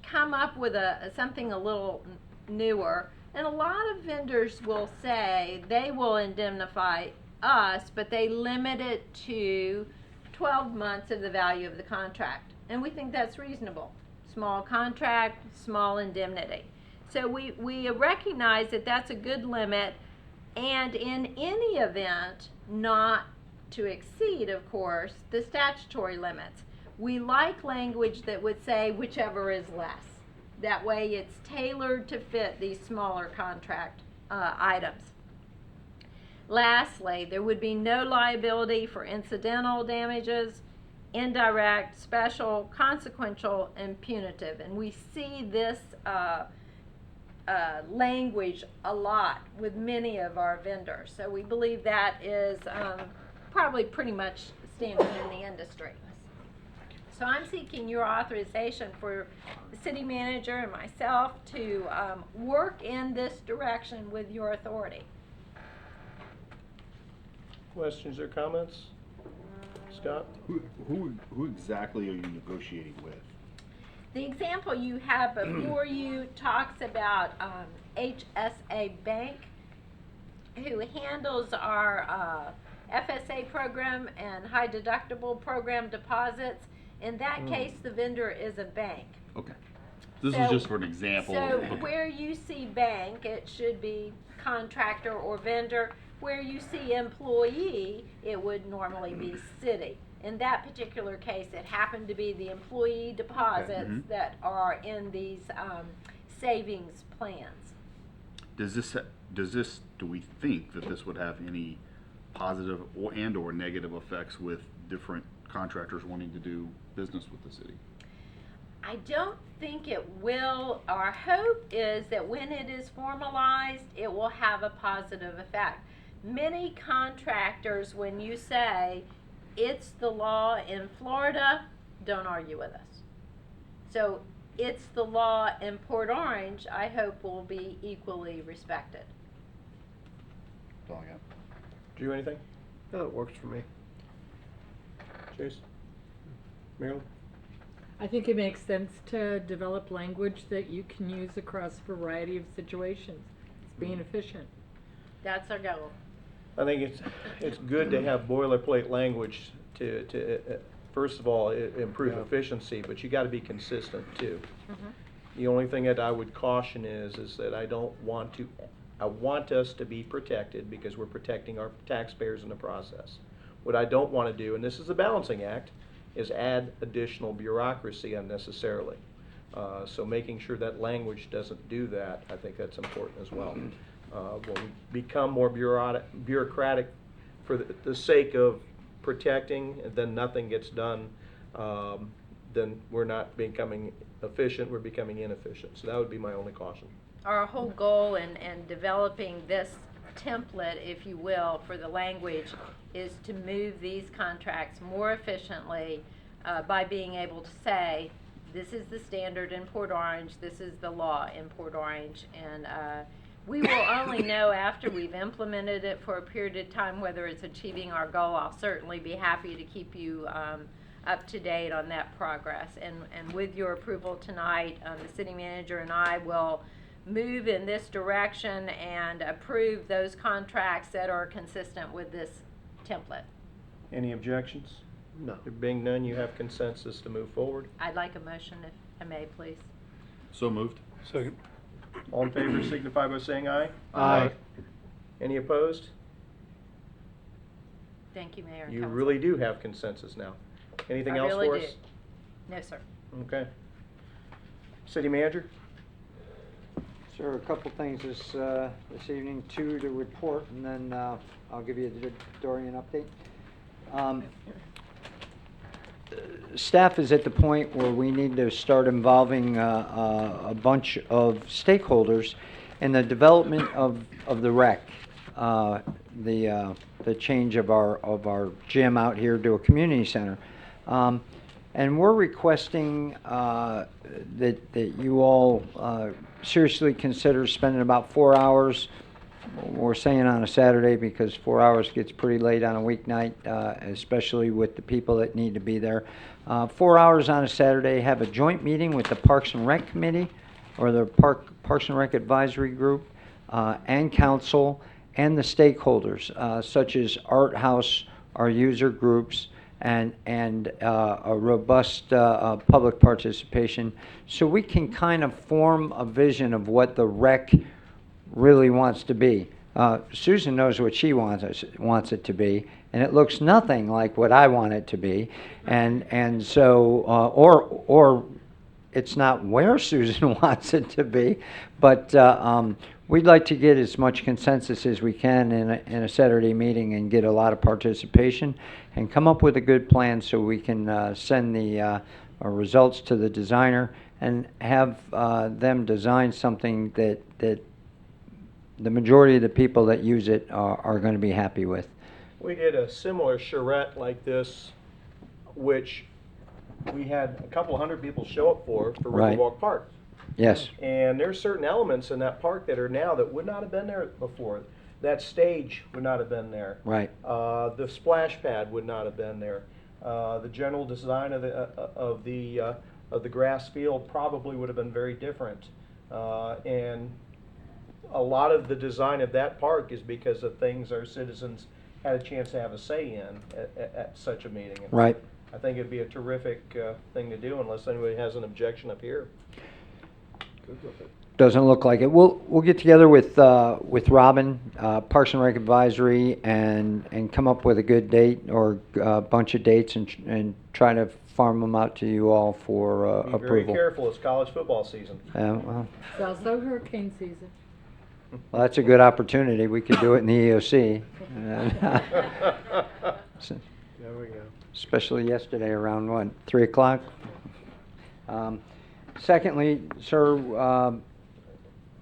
come up with something a little newer. And a lot of vendors will say they will indemnify us, but they limit it to 12 months of the value of the contract. And we think that's reasonable. Small contract, small indemnity. So we recognize that that's a good limit, and in any event, not to exceed, of course, the statutory limits. We like language that would say whichever is less. That way it's tailored to fit these smaller contract items. Lastly, there would be no liability for incidental damages, indirect, special, consequential, and punitive. And we see this language a lot with many of our vendors. So we believe that is probably pretty much standard in the industry. So I'm seeking your authorization for the city manager and myself to work in this direction with your authority. Questions or comments? Scott? Who exactly are you negotiating with? The example you have before you talks about HSA Bank, who handles our FSA program and high deductible program deposits. In that case, the vendor is a bank. Okay. This is just for an example. So Okay. where you see bank, it should be contractor or vendor. Where you see employee, it would normally be city. In that particular case, it happened to be the employee deposits that are in these savings plans. Do we think that this would have any positive or negative effects with different contractors wanting to do business with the city? I don't think it will. Our hope is that when it is formalized, it will have a positive effect. Many contractors, when you say it's the law in Florida, don't argue with us. So it's the law in Port Orange, I hope will be equally respected. That's all I got. Do anything? No, it works for me. Chase? Marilyn? I think it makes sense to develop language that you can use across a variety of situations. It's being efficient. That's our goal. I think it's good to have boilerplate language to first of all, improve efficiency, but you gotta be consistent too. The only thing that I would caution is that I want us to be protected because we're protecting our taxpayers in the process. What I don't wanna do, and this is a balancing act, is add additional bureaucracy unnecessarily. So making sure that language doesn't do that, I think that's important as well. When we become more bureaucratic for the sake of protecting, and then nothing gets done, then we're not becoming efficient, we're becoming inefficient. So that would be my only caution. Our whole goal in developing this template, if you will, for the language is to move these contracts more efficiently by being able to say, this is the standard in Port Orange, this is the law in Port Orange, and we will only know after we've implemented it for a period of time whether it's achieving our goal. I'll certainly be happy to keep you up to date on that progress. And with your approval tonight, the city manager and I will move in this direction and approve those contracts that are consistent with this template. Any objections? No. There being none, you have consensus to move forward. I'd like a motion, if I may, please. So moved. Second. All in favor signify by saying aye. Aye. Any opposed? Thank you, Mayor and You Council. really do have consensus now. Anything I else really for do. us? No, sir. Okay. City manager? Sir, a couple things this evening, two to report, and then I'll give you the Dorian update. Staff is at the point where we need to start involving a bunch of stakeholders in the development of the rec, the change of our gym out here to a community center. And we're requesting that you all seriously consider spending about 4 hours. We're saying on a Saturday because 4 hours gets pretty late on a weeknight, especially with the people that need to be there. 4 hours on a Saturday, have a joint meeting with the Parks and Rec Committee or the Parks and Rec Advisory Group and council and the stakeholders, such as Art House, our user groups, and a robust public participation, so we can kind of form a vision of what the rec really wants to be. Susan knows what she wants it to be, and it looks nothing like what I want it to be, and so or it's not where Susan wants it to be, but we'd like to get as much consensus as we can in a Saturday meeting and get a lot of participation and come up with a good plan so we can send the results to the designer and have them design something that the majority of the people that use it are going to be happy with. We did a similar charrette like this, which we had a couple hundred people show up for Right. Riverwalk Park. Yes. And there's certain elements in that park that are now that would not have been there before. That stage would not have been there. Right. The splash pad would not have been there. The general design of the grass field probably would have been very different. And a lot of the design of that park is because of things our citizens had a chance to have a say in at such a meeting. And Right. I think it'd be a terrific thing to do unless anybody has an objection up here. Doesn't look like it. We'll get together with Robin, Parks and Rec Advisory, and come up with a good date or a bunch of dates and try to farm them out to you all for Be very approval. careful, it's college football season. Well, It's also hurricane season. that's a good opportunity. We could do it in the EOC. There we go. Especially yesterday around 3 o'clock. Secondly, sir,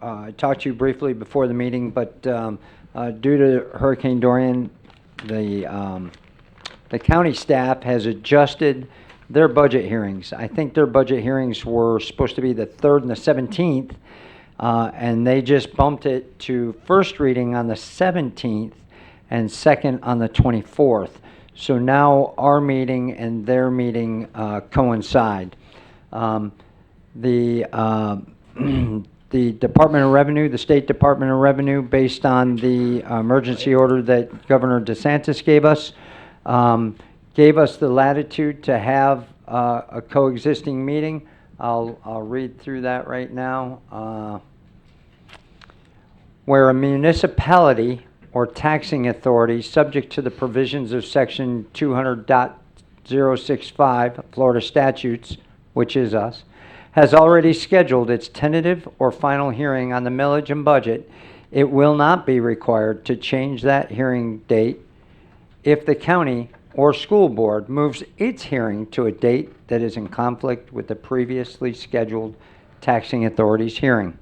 I talked to you briefly before the meeting, but due to Hurricane Dorian, the county staff has adjusted their budget hearings. I think their budget hearings were supposed to be the 3rd and the 17th, and they just bumped it to first reading on the 17th and second on the 24th. So now our meeting and their meeting coincide. The the Department of Revenue, the State Department of Revenue, based on the emergency order that Governor DeSantis gave us the latitude to have a coexisting meeting. I'll read through that right now. Where a municipality or taxing authority subject to the provisions of section 200.065 Florida statutes, which is us, has already scheduled its tentative or final hearing on the millage and budget, it will not be required to change that hearing date if the county or school board moves its hearing to a date that is in conflict with the previously scheduled taxing authority's hearing.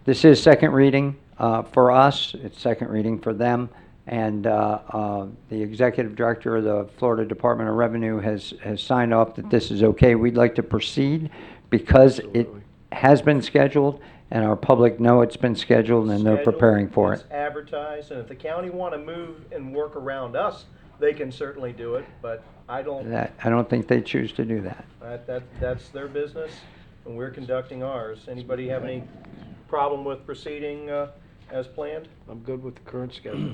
This is second reading for us. It's second reading for them. And the executive director of the Florida Department of Revenue has signed off that this is okay. We'd like to proceed because it has been scheduled and our public know it's been scheduled and they're preparing for it. It's advertised, and if the county want to move and work around us, they can certainly do it, but I don't, I don't think they choose to do that. that's their business, and we're conducting ours. Anybody have any problem with proceeding as planned? I'm good with the current schedule.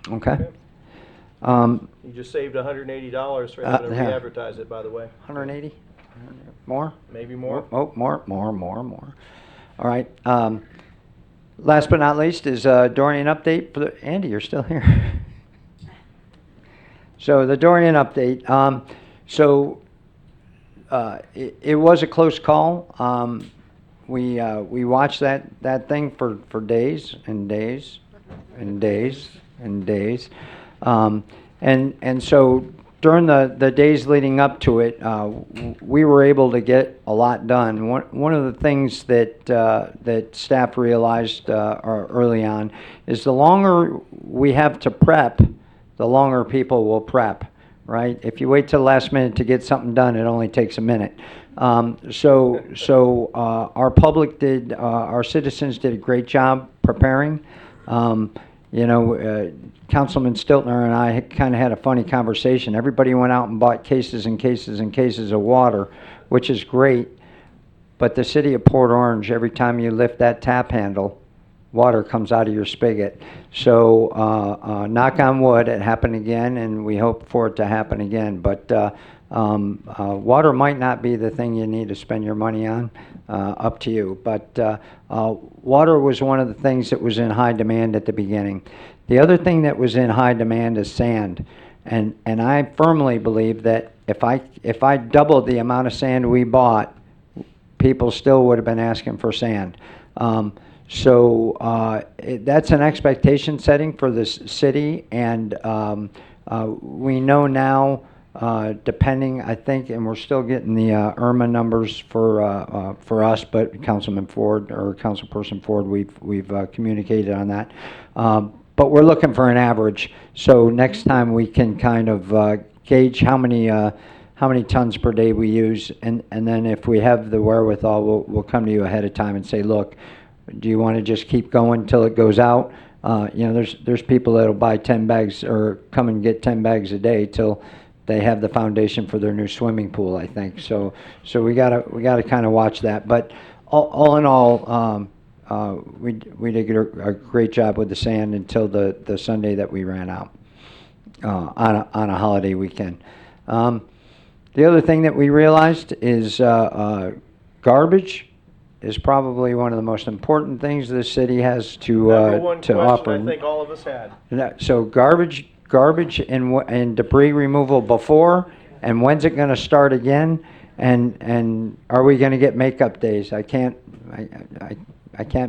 Okay. You just saved $180 for having to yeah. re-advertise it, by the way. 180? More? Maybe more? Oh, more. All right. Last but not least is Dorian update. Andy, you're still here. So the Dorian update. It was a close call. We watched that thing for days and days and days and days. And so during the days leading up to it, we were able to get a lot done. One of the things that staff realized early on is the longer we have to prep, the longer people will prep, right? If you wait till the last minute to get something done, it only takes a minute. So our public did, our citizens did a great job preparing. Councilman Stiltner and I kind of had a funny conversation. Everybody went out and bought cases and cases and cases of water, which is great. But the city of Port Orange, every time you lift that tap handle, water comes out of your spigot. So knock on wood, it happened again, and we hope for it to happen again. But water might not be the thing you need to spend your money on, up to you. But water was one of the things that was in high demand at the beginning. The other thing that was in high demand is sand. And I firmly believe that if I doubled the amount of sand we bought, people still would have been asking for sand. That's an expectation setting for this city, and we know now, depending, I think, and we're still getting the IRMA numbers for us, but Councilman Ford or Councilperson Ford, we've communicated on that. But we're looking for an average, so next time we can kind of gauge how many tons per day we use, and then if we have the wherewithal, we'll come to you ahead of time and say, look, do you want to just keep going till it goes out? There's people that'll buy 10 bags or come and get 10 bags a day till they have the foundation for their new swimming pool, I think. So we gotta kind of watch that. But all in all, we did a great job with the sand until the Sunday that we ran out on a holiday weekend. The other thing that we realized is garbage is probably one of the most important things this city has to Number one to question offer. I think all of us had. So garbage and debris removal before, and when's it going to start again? And are we going to get makeup days? I can't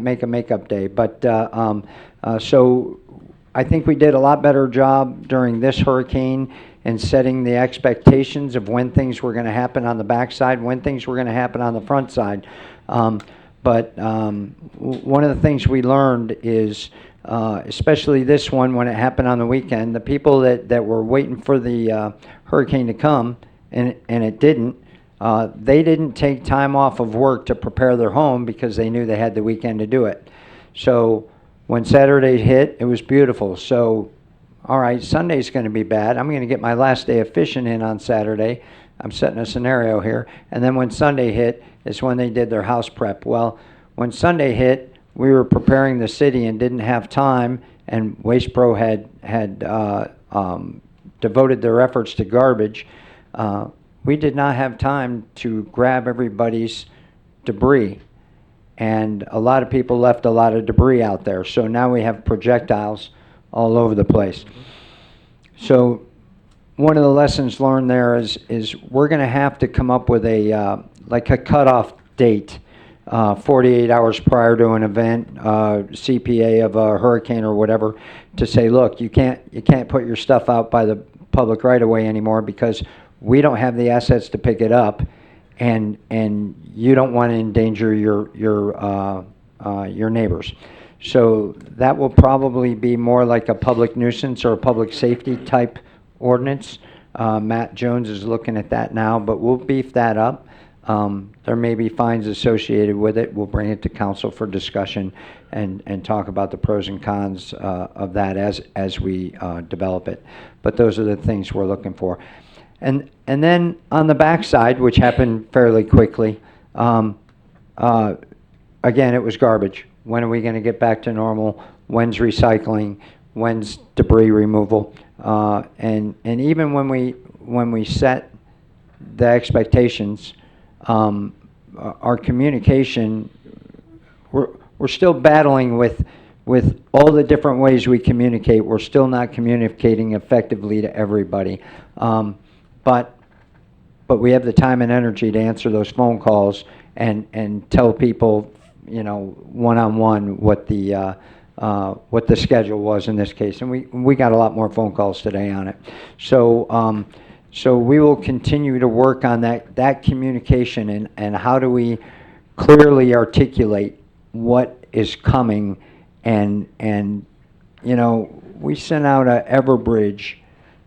make a makeup day, but so I think we did a lot better job during this hurricane in setting the expectations of when things were going to happen on the backside, when things were going to happen on the front side. But one of the things we learned is, especially this one, when it happened on the weekend, the people that were waiting for the hurricane to come, and it didn't, they didn't take time off of work to prepare their home because they knew they had the weekend to do it. So when Saturday hit, it was beautiful. So, all right, Sunday's going to be bad. I'm going to get my last day of fishing in on Saturday. I'm setting a scenario here. And then when Sunday hit, is when they did their house prep. Well, when Sunday hit, we were preparing the city and didn't have time, and Waste Pro had devoted their efforts to garbage. We did not have time to grab everybody's debris. And a lot of people left a lot of debris out there. So now we have projectiles all over the place. So one of the lessons learned there is we're going to have to come up with a like a cutoff date, 48 hours prior to an event, CPA of a hurricane or whatever, to say, look, you can't put your stuff out by the public right of way anymore because we don't have the assets to pick it up, and you don't want to endanger your neighbors. So that will probably be more like a public nuisance or a public safety type ordinance. Matt Jones is looking at that now, but we'll beef that up. There may be fines associated with it. We'll bring it to council for discussion and talk about the pros and cons of that as we develop it. But those are the things we're looking for. And then on the backside, which happened fairly quickly, again, it was garbage. When are we going to get back to normal? When's recycling? When's debris removal? And even when we set the expectations, our communication, we're still battling with all the different ways we communicate. We're still not communicating effectively to everybody. But we have the time and energy to answer those phone calls and tell people, one-on-one what the schedule was in this case. And we got a lot more phone calls today on it. So we will continue to work on that communication and how do we clearly articulate what is coming. And we sent out a Everbridge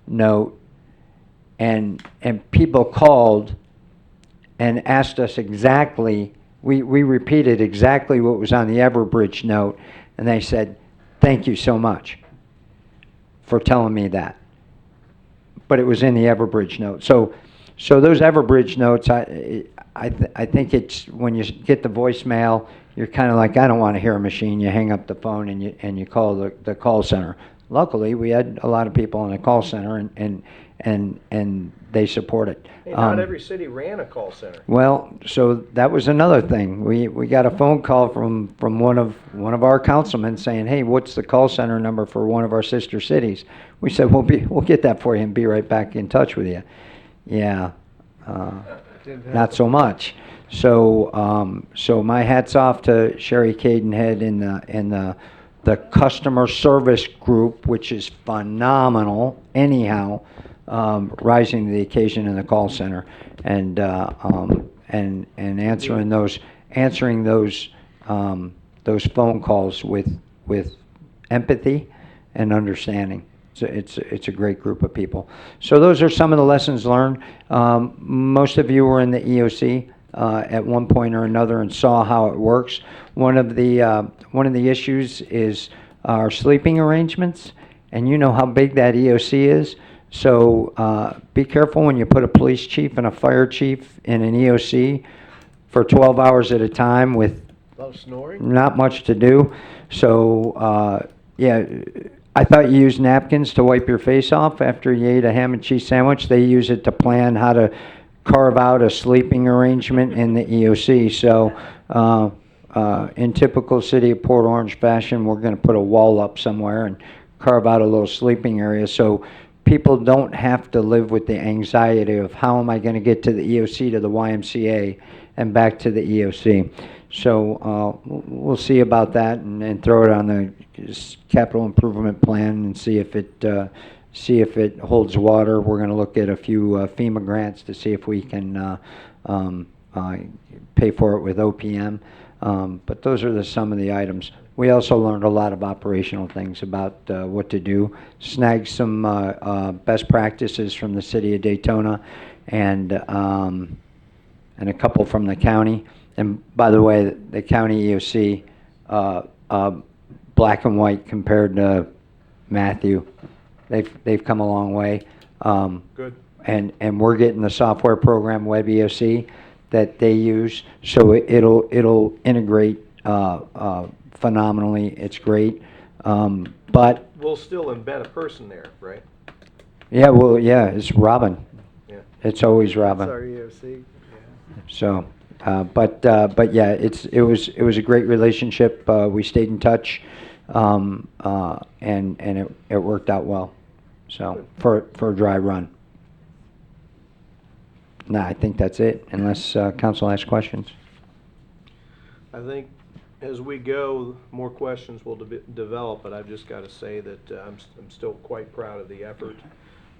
note, and people called and asked us exactly, we repeated exactly what was on the Everbridge note, and they said, thank you so much for telling me that. But it was in the Everbridge note. So those Everbridge notes, I think it's, when you get the voicemail, you're kind of like, I don't want to hear a machine. You hang up the phone and you call the call center. Luckily, we had a lot of people in the call center, and they support it. Hey, not every city ran a call center. Well, so that was another thing. We got a phone call from one of our councilmen saying, hey, what's the call center number for one of our sister cities? We said, we'll get that for you and be right back in touch with you. Yeah, not so much. So my hat's off to Sherry Cadenhead in the customer service group, which is phenomenal. Anyhow, rising to the occasion in the call center and answering those phone calls with empathy and understanding. It's a great group of people. So those are some of the lessons learned. Most of you were in the EOC at one point or another and saw how it works. One of the issues is our sleeping arrangements, and you know how big that EOC is. So be careful when you put a police chief and a fire chief in an EOC for 12 hours at a time with not much to do. So yeah, I thought you used napkins to wipe your face off after you ate a ham and cheese sandwich. They use it to plan how to carve out a sleeping arrangement in the EOC. So in typical City of Port Orange fashion, we're going to put a wall up somewhere and carve out a little sleeping area so people don't have to live with the anxiety of how am I going to get to the EOC to the YMCA and back to the EOC. So we'll see about that and throw it on the capital improvement plan and see if it holds water. We're going to look at a few FEMA grants to see if we can pay for it with OPM. But those are some of the items. We also learned a lot of operational things about what to do. Snagged some best practices from the city of Daytona and a couple from the county. And by the way, the county EOC, black and white compared to Matthew, they've come a long way. Good. and we're getting the software program WebEOC that they use, so it'll integrate phenomenally. It's great, but We'll still embed a person there, right? yeah, well, yeah, it's Robin. Yeah. It's always Robin. Sorry, EOC. So, but yeah, it was a great relationship. We stayed in touch, and it worked out well. So for a dry run. Nah, I think that's it. Unless council asks questions. I think as we go, more questions will develop, but I've just got to say that I'm still quite proud of the effort.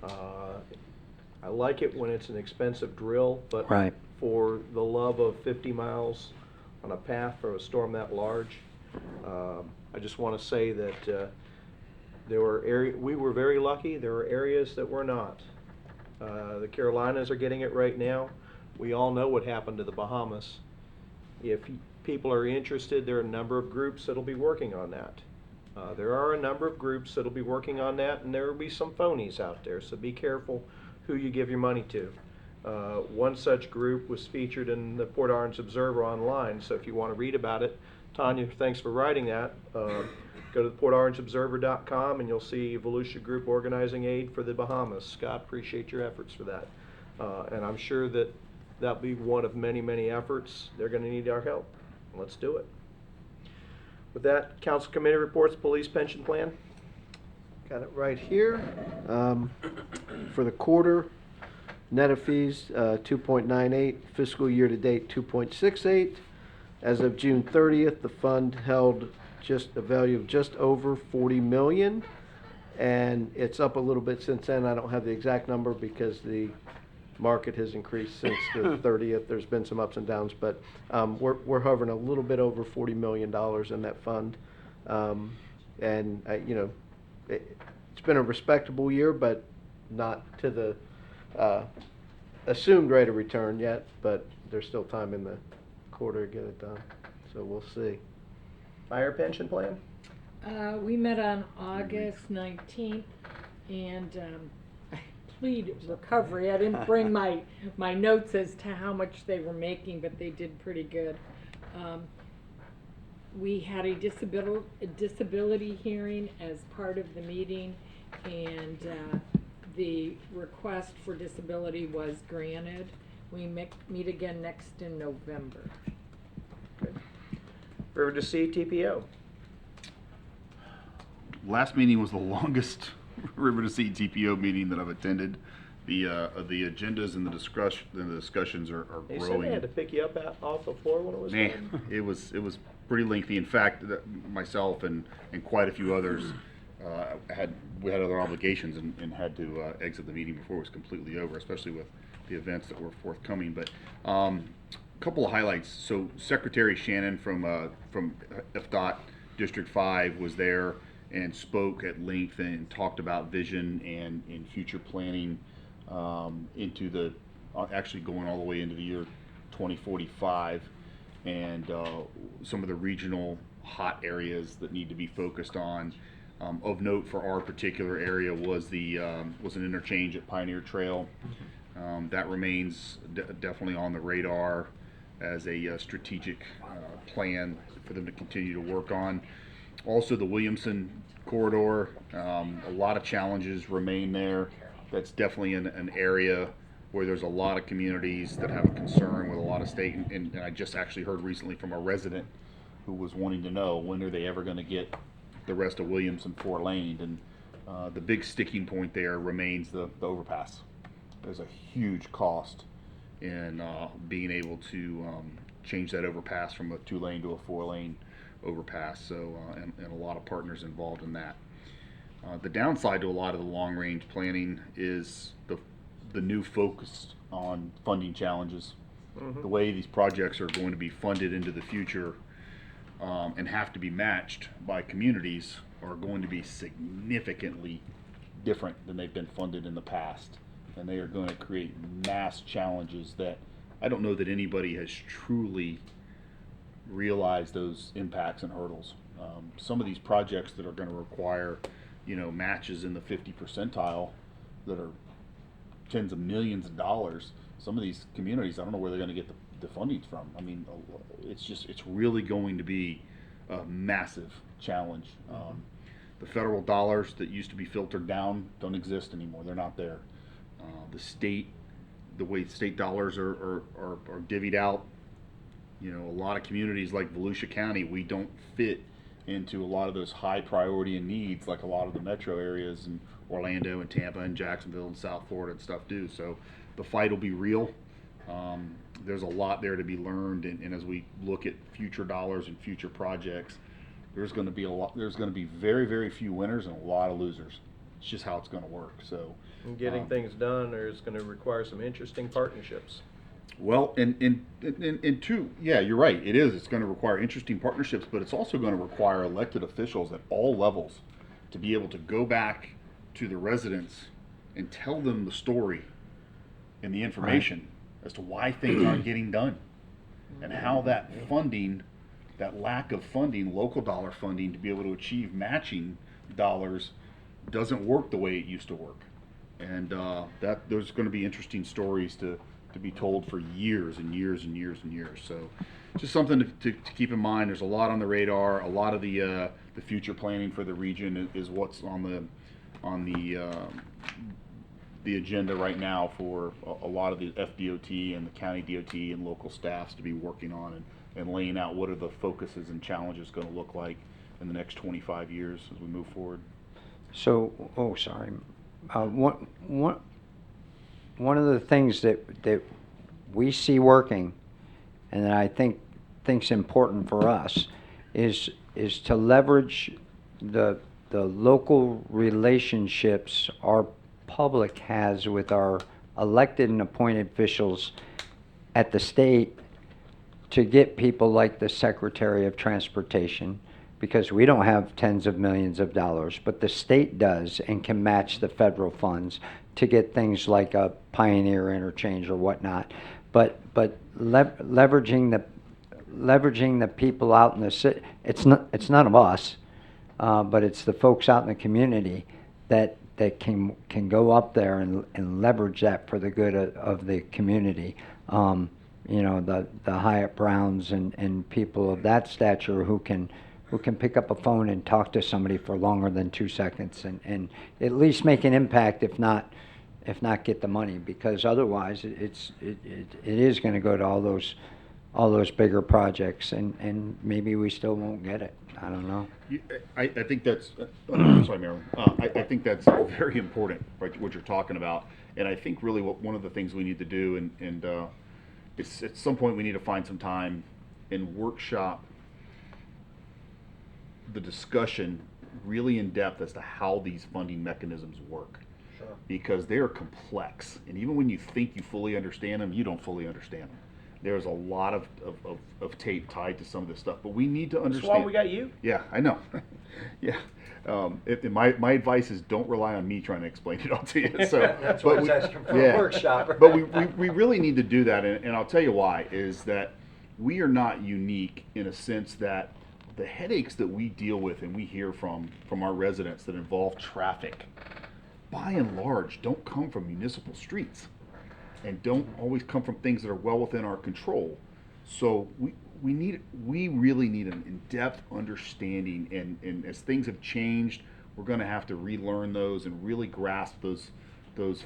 I like it when it's an expensive drill, but Right. for the love of 50 miles on a path for a storm that large, I just want to say that we were very lucky. There were areas that were not. The Carolinas are getting it right now. We all know what happened to the Bahamas. If people are interested, there are a number of groups that'll be working on that. There are a number of groups that'll be working on that, and there will be some phonies out there, so be careful who you give your money to. One such group was featured in the Port Orange Observer online, so if you want to read about it, Tanya, thanks for writing that. Go to portorangeobserver.com and you'll see Volusia Group Organizing Aid for the Bahamas. Scott, appreciate your efforts for that. And I'm sure that that'll be one of many, many efforts. They're going to need our help. Let's do it. With that, council committee reports, police pension plan. Got it right here. For the quarter, net of fees, 2.98, fiscal year to date, 2.68. As of June 30th, the fund held just a value of just over 40 million, and it's up a little bit since then. I don't have the exact number because the market has increased since the 30th. There's been some ups and downs, but we're hovering a little bit over $40 million in that fund. And it's been a respectable year, but not to the assumed rate of return yet, but there's still time in the quarter to get it done, so we'll see. Fire pension plan? We met on August 19th, and I plead recovery. I didn't bring my notes as to how much they were making, but they did pretty good. We had a disability hearing as part of the meeting, and the request for disability was granted. We meet again next in November. River to Sea TPO. Last meeting was the longest River to Sea TPO meeting that I've attended. The agendas and the discussions are They growing. said they had to pick you up off the floor when it was Man, done. it was pretty lengthy. In fact, myself and quite a few others we had other obligations and had to exit the meeting before it was completely over, especially with the events that were forthcoming. But a couple of highlights. So Secretary Shannon from FDOT District 5 was there and spoke at length and talked about vision and future planning into the actually going all the way into the year 2045, and some of the regional hot areas that need to be focused on. Of note for our particular area was an interchange at Pioneer Trail. That remains definitely on the radar as a strategic plan for them to continue to work on. Also, the Williamson corridor, a lot of challenges remain there. That's definitely an area where there's a lot of communities that have a concern with a lot of state, and I just actually heard recently from a resident who was wanting to know when are they ever going to get the rest of Williamson 4-laned, and the big sticking point there remains the overpass. There's a huge cost in being able to change that overpass from a 2-lane to a 4-lane overpass, so and a lot of partners involved in that. The downside to a lot of the long-range planning is the new focus on funding challenges. Mm-hmm. The way these projects are going to be funded into the future and have to be matched by communities are going to be significantly different than they've been funded in the past. And they are going to create mass challenges that I don't know that anybody has truly realized those impacts and hurdles. Some of these projects that are going to require, matches in the 50 percentile that are tens of millions of dollars. Some of these communities, I don't know where they're going to get the funding from. I mean, it's really going to be a massive challenge. The federal dollars that used to be filtered down don't exist anymore. They're not there. The way state dollars are divvied out, you know, a lot of communities like Volusia County, we don't fit into a lot of those high priority and needs like a lot of the metro areas in Orlando and Tampa and Jacksonville and South Florida and stuff do. So the fight will be real. There's a lot there to be learned, and as we look at future dollars and future projects, there's going to be very, very few winners and a lot of losers. It's just how it's going to work. So And getting things done is going to require some interesting partnerships. well, and two, yeah, you're right. It is. It's going to require interesting partnerships, but it's also going to require elected officials at all levels to be able to go back to the residents and tell them the story and the information as to why things aren't getting done and how that funding, that lack of funding, local dollar funding to be able to achieve matching dollars doesn't work the way it used to work. And that there's going to be interesting stories to be told for years and years and years and years. So just something to keep in mind. There's a lot on the radar. A lot of the future planning for the region is what's on the agenda right now for a lot of the FDOT and the county DOT and local staffs to be working on and laying out what are the focuses and challenges going to look like in the next 25 years as we move forward. So, one of the things that we see working, and that I think's important for us, is to leverage the local relationships our public has with our elected and appointed officials at the state to get people like the Secretary of Transportation, because we don't have tens of millions of dollars, but the state does and can match the federal funds to get things like a Pioneer interchange or whatnot. But leveraging the people out in the city, it's none of us, but it's the folks out in the community that can go up there and leverage that for the good of the community. You know, the Hyatt Browns and people of that stature who can pick up a phone and talk to somebody for longer than 2 seconds and at least make an impact, if not get the money, because otherwise it is going to go to all those bigger projects and maybe we still won't get it. I don't know. I think that's sorry, Marilyn. I think that's very important, right, what you're talking about. And I think really one of the things we need to do, and it's at some point we need to find some time and workshop the discussion really in depth as to how these funding mechanisms work. Sure. Because they are complex, and even when you think you fully understand them, you don't fully understand them. There's a lot of tape tied to some of this stuff, but we need to understand. That's why we got you. Yeah, I know. Yeah. My advice is don't rely on me trying to explain it all to you. So, That's why I was asking for a workshop. But we really need to do that, and I'll tell you why, is that we are not unique in a sense that the headaches that we deal with and we hear from our residents that involve traffic, by and large, don't come from municipal streets and don't always come from things that are well within our control. So we really need an in-depth understanding, and as things have changed, we're going to have to relearn those and really grasp those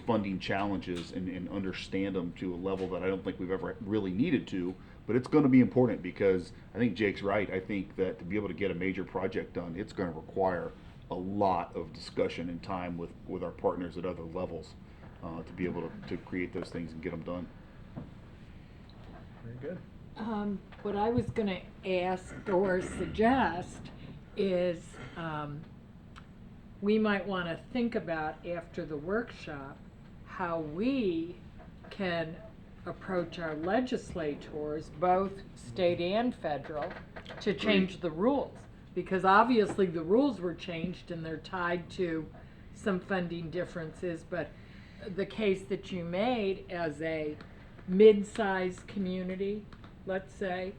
funding challenges and understand them to a level that I don't think we've ever really needed to. But it's going to be important, because I think Jake's right. I think that to be able to get a major project done, it's going to require a lot of discussion and time with our partners at other levels to be able to create those things and get them done. Very good. What I was going to ask or suggest is we might want to think about, after the workshop, how we can approach our legislators, both state and federal, to change the rules. Because obviously the rules were changed and they're tied to some funding differences, but the case that you made as a mid-sized community, let's say,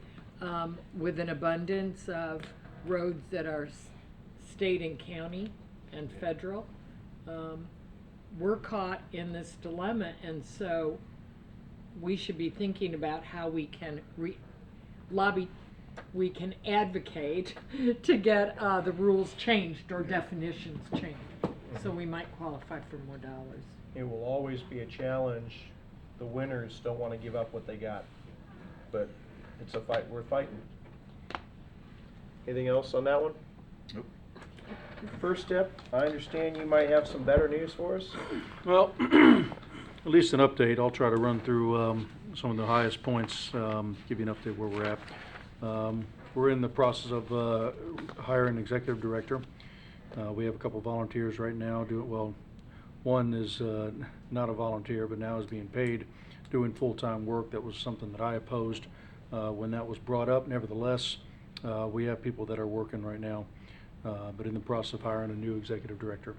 with an abundance of roads that are state and county and federal, we're caught in this dilemma, and so we should be thinking about how we can we can advocate to get the rules changed or definitions changed. So we might qualify for more dollars. It will always be a challenge. The winners don't want to give up what they got, but it's a fight worth fighting. Anything else on that one? Nope. First step, I understand you might have some better news for us. Well, at least an update. I'll try to run through some of the highest points, give you an update where we're at. We're in the process of hiring an executive director. We have a couple volunteers right now. One is not a volunteer, but now is being paid, doing full-time work. That was something that I opposed when that was brought up. Nevertheless, we have people that are working right now, but in the process of hiring a new executive director.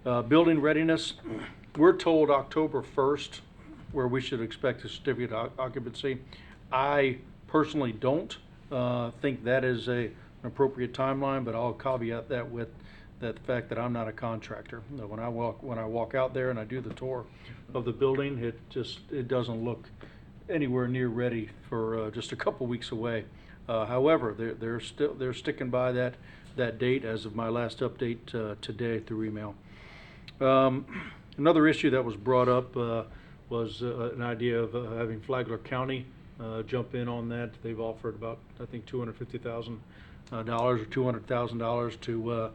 Building readiness, we're told October 1st where we should expect a certificate of occupancy. I personally don't think that is an appropriate timeline, but I'll caveat that with the fact that I'm not a contractor. When I walk out there and I do the tour of the building, it doesn't look anywhere near ready for just a couple weeks away. However, they're sticking by that date as of my last update today through email. Another issue that was brought up was an idea of having Flagler County jump in on that. They've offered about, I think, $250,000 or $200,000 to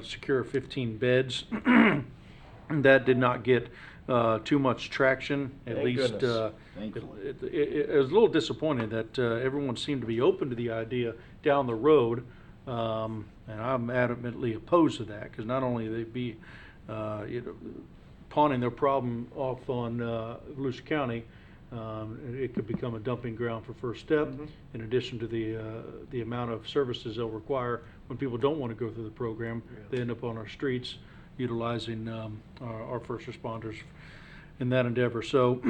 secure 15 beds. That did not get too much traction. At Thank least goodness. it was a little disappointing that everyone seemed to be open to the idea down the road, and I'm adamantly opposed to that, because not only they be pawning their problem off on Volusia County, it could become a dumping ground for First Step, in addition to the amount of services they'll require when people don't want to go through the program. They end up on our streets utilizing our first responders in that endeavor. So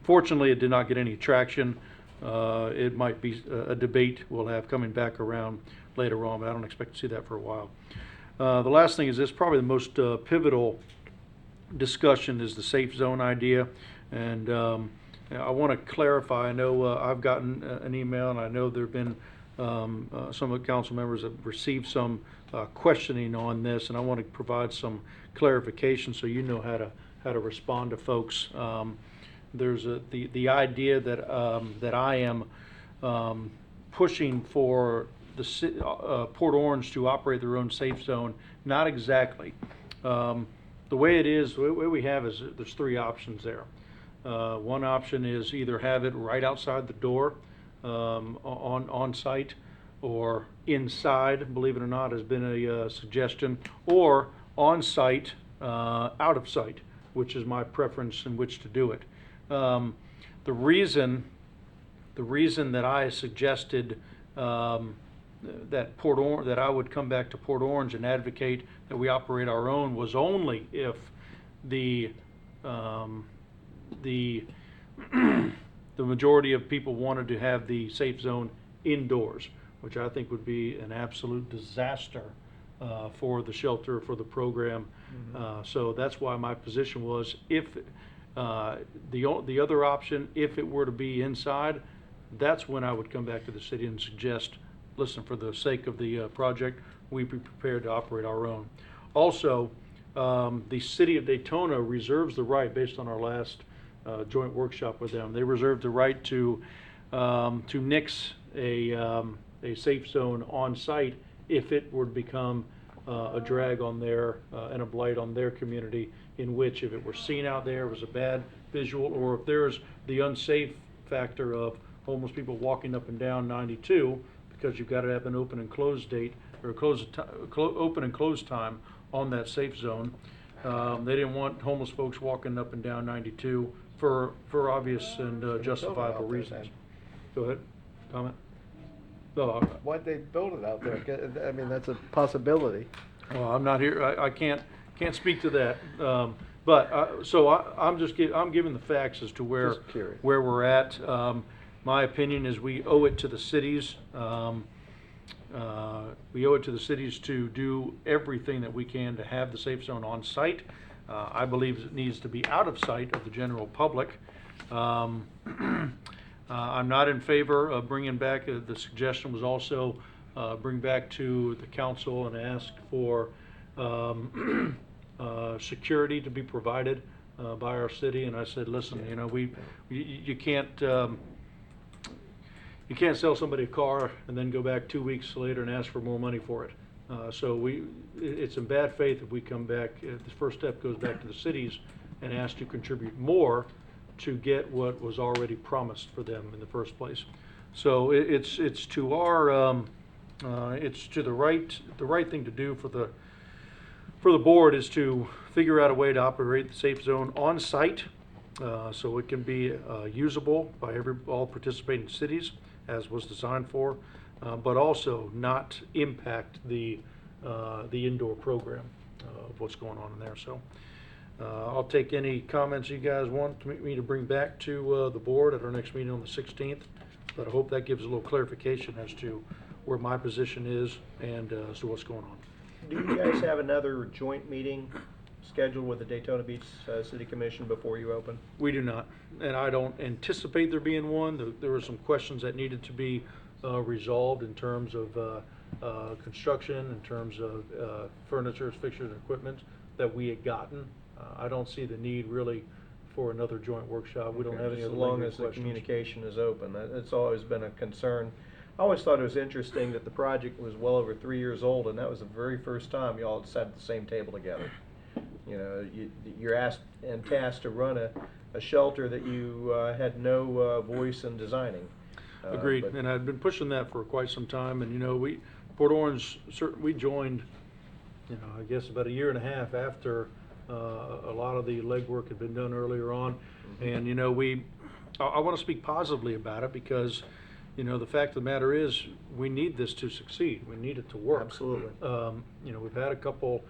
fortunately, it did not get any traction. It might be a debate we'll have coming back around later on, but I don't expect to see that for a while. The last thing is this, probably the most pivotal discussion is the safe zone idea. And I want to clarify, I know I've gotten an email, and I know there have been some of the council members have received some questioning on this, and I want to provide some clarification so you know how to respond to folks. There's the idea that I am pushing for the Port Orange to operate their own safe zone. Not exactly. The way it is, the way we have is there's three options there. One option is either have it right outside the door on site, or inside, believe it or not, has been a suggestion, or on site, out of sight, which is my preference in which to do it. The reason that I suggested that I would come back to Port Orange and advocate that we operate our own was only if the majority of people wanted to have the safe zone indoors, which I think would be an absolute disaster for the shelter, for the program. So that's why my position was, if the other option, if it were to be inside, that's when I would come back to the city and suggest, listen, for the sake of the project, we be prepared to operate our own. Also, the city of Daytona reserves the right, based on our last joint workshop with them, they reserve the right to nix a safe zone on site if it were to become a drag on their and a blight on their community, in which if it were seen out there, it was a bad visual, or if there's the unsafe factor of homeless people walking up and down 92, because you've got to have an open and close date, or open and close time on that safe zone. They didn't want homeless folks walking up and down 92 for obvious and justifiable reasons. Go ahead, comment? No, Why'd they build it out there? I mean, that's a possibility. well, I'm not here. I can't speak to that. But so I'm giving the facts as to where Just curious. where we're at. My opinion is we owe it to the cities. We owe it to the cities to do everything that we can to have the safe zone on site. I believe it needs to be out of sight of the general public. I'm not in favor of bringing back, the suggestion was also bring back to the council and ask for security to be provided by our city. And I said, listen, you know, you can't sell somebody a car and then go back 2 weeks later and ask for more money for it. So it's in bad faith if we come back, the first step goes back to the cities and ask to contribute more to get what was already promised for them in the first place. So it's to our, it's to the right thing to do for the board is to figure out a way to operate the safe zone on site, so it can be usable by all participating cities as was designed for, but also not impact the indoor program of what's going on in there. So I'll take any comments you guys want me to bring back to the board at our next meeting on the 16th, but I hope that gives a little clarification as to where my position is and as to what's going on. Do you guys have another joint meeting scheduled with the Daytona Beach City Commission before you open? We do not, and I don't anticipate there being one. There were some questions that needed to be resolved in terms of construction, in terms of furniture, fixtures, and equipment that we had gotten. I don't see the need really for another joint workshop. We don't have any As other long lingering as the questions. communication is open. It's always been a concern. I always thought it was interesting that the project was well over 3 years old, and that was the very first time you all had sat at the same table together. You know, you're asked and tasked to run a shelter that you had no voice in designing. Agreed, but- and I've been pushing that for quite some time, and you know, Port Orange, we joined, you know, I guess about 1.5 years after a lot of the legwork had been done earlier on, and you know, I want to speak positively about it because, you know, the fact of the matter is, we need this to succeed. We need it to work. Absolutely. You know, we've had a couple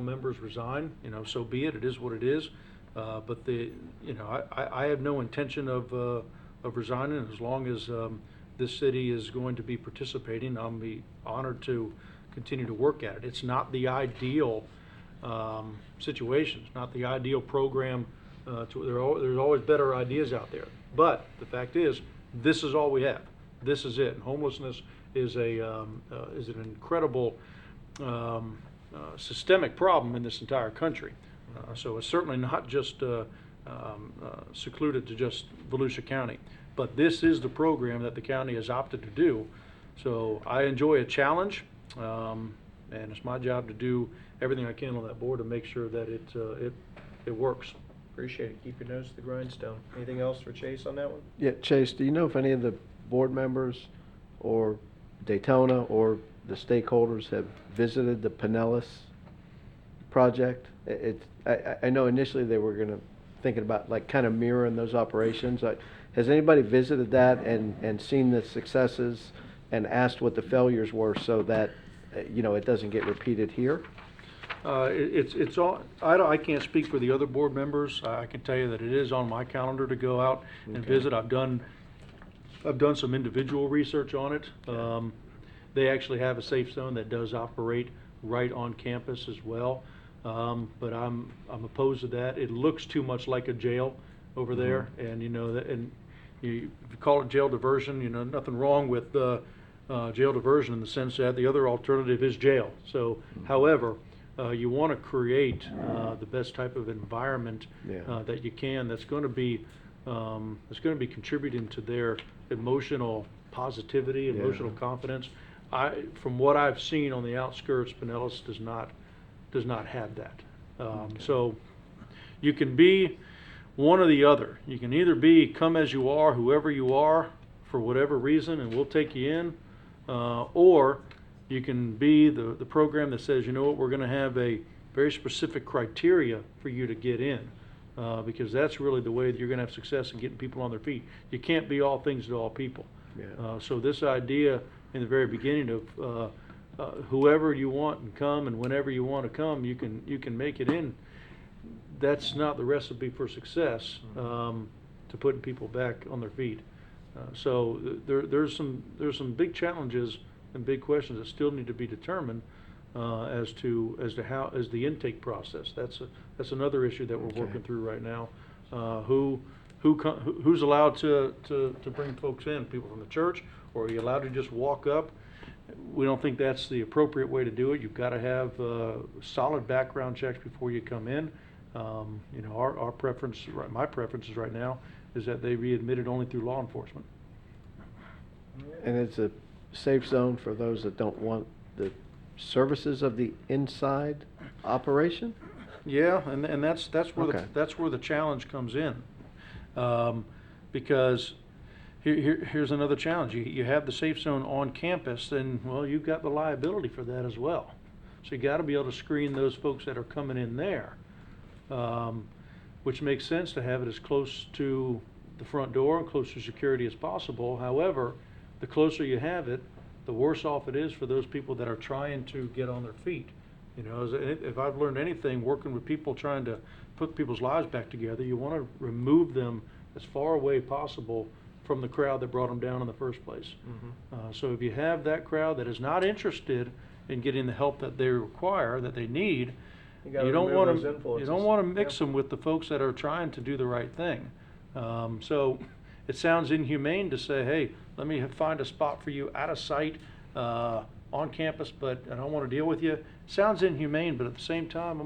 members resign. You know, so be it. It is what it is. But you know, I have no intention of resigning as long as this city is going to be participating. I'll be honored to continue to work at it. It's not the ideal situation. It's not the ideal program. There's always better ideas out there. But the fact is, this is all we have. This is it. And homelessness is an incredible systemic problem in this entire country. So it's certainly not just secluded to just Volusia County. But this is the program that the county has opted to do. So I enjoy a challenge, and it's my job to do everything I can on that board to make sure that it works. Appreciate it. Keep your nose to the grindstone. Anything else for Chase on that one? Yeah, Chase, do you know if any of the board members or Daytona or the stakeholders have visited the Pinellas project? I know initially they were thinking about like kind of mirroring those operations. Has anybody visited that and seen the successes and asked what the failures were so that, you know, it doesn't get repeated here? It's all, I can't speak for the other board members. I can tell you that it is on my calendar to go out and visit. I've done some individual research on it. They actually have a safe zone that does operate right on campus as well. But I'm opposed to that. It looks too much like a jail over there, and you know that, and if you call it jail diversion, you know, nothing wrong with jail diversion in the sense that the other alternative is jail. So, however, you want to create the best type of environment that you can. That's going to be contributing to their emotional positivity, emotional confidence. From what I've seen on the outskirts, Pinellas does not have that. So you can be one or the other. You can either be come as you are, whoever you are, for whatever reason, and we'll take you in, or you can be the program that says, you know what, we're going to have a very specific criteria for you to get in, because that's really the way that you're going to have success in getting people on their feet. You can't be all things to all people. So this idea in the very beginning of whoever you want and come, and whenever you want to come, you can make it in. That's not the recipe for success, to putting people back on their feet. So there's some big challenges and big questions that still need to be determined. as to the intake process. That's another issue that we're working through right now. Who's allowed to bring folks in? People from the church, or are you allowed to just walk up? We don't think that's the appropriate way to do it. You've got to have solid background checks before you come in. Our preference, my preferences right now, is that they be admitted only through law enforcement. And it's a safe zone for those that don't want the services of the inside operation? Yeah, and that's where Okay. that's where the challenge comes in, because here's another challenge. You have the safe zone on campus, then well, you've got the liability for that as well. So you got to be able to screen those folks that are coming in there, which makes sense to have it as close to the front door and close to security as possible. However, the closer you have it, the worse off it is for those people that are trying to get on their feet. If I've learned anything working with people trying to put people's lives back together, you want to remove them as far away possible from the crowd that brought them down in the first place. So if you have that crowd that is not interested in getting the help that they require, that they need, gotta you don't remove want those to influences. mix them with the folks that are trying to do the right thing. So it sounds inhumane to say, hey, let me find a spot for you out of sight on campus, but I don't want to deal with you. Sounds inhumane, but at the same time,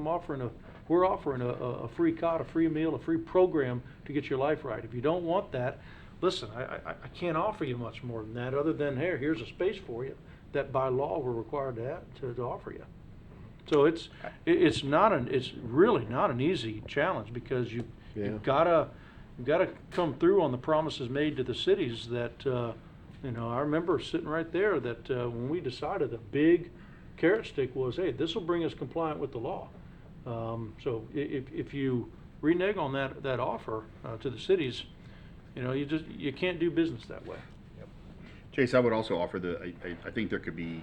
we're offering a free cot, a free meal, a free program to get your life right. If you don't want that, listen, I can't offer you much more than that, other than here's a space for you that by law we're required to offer you. So it's really not an easy challenge, because you've gotta come through on the promises made to the cities that I remember sitting right there that when we decided, the big carrot stick was, hey, this will bring us compliant with the law. So if you renege on that offer to the cities, you can't do business that way. Chase, I would also offer I think there could be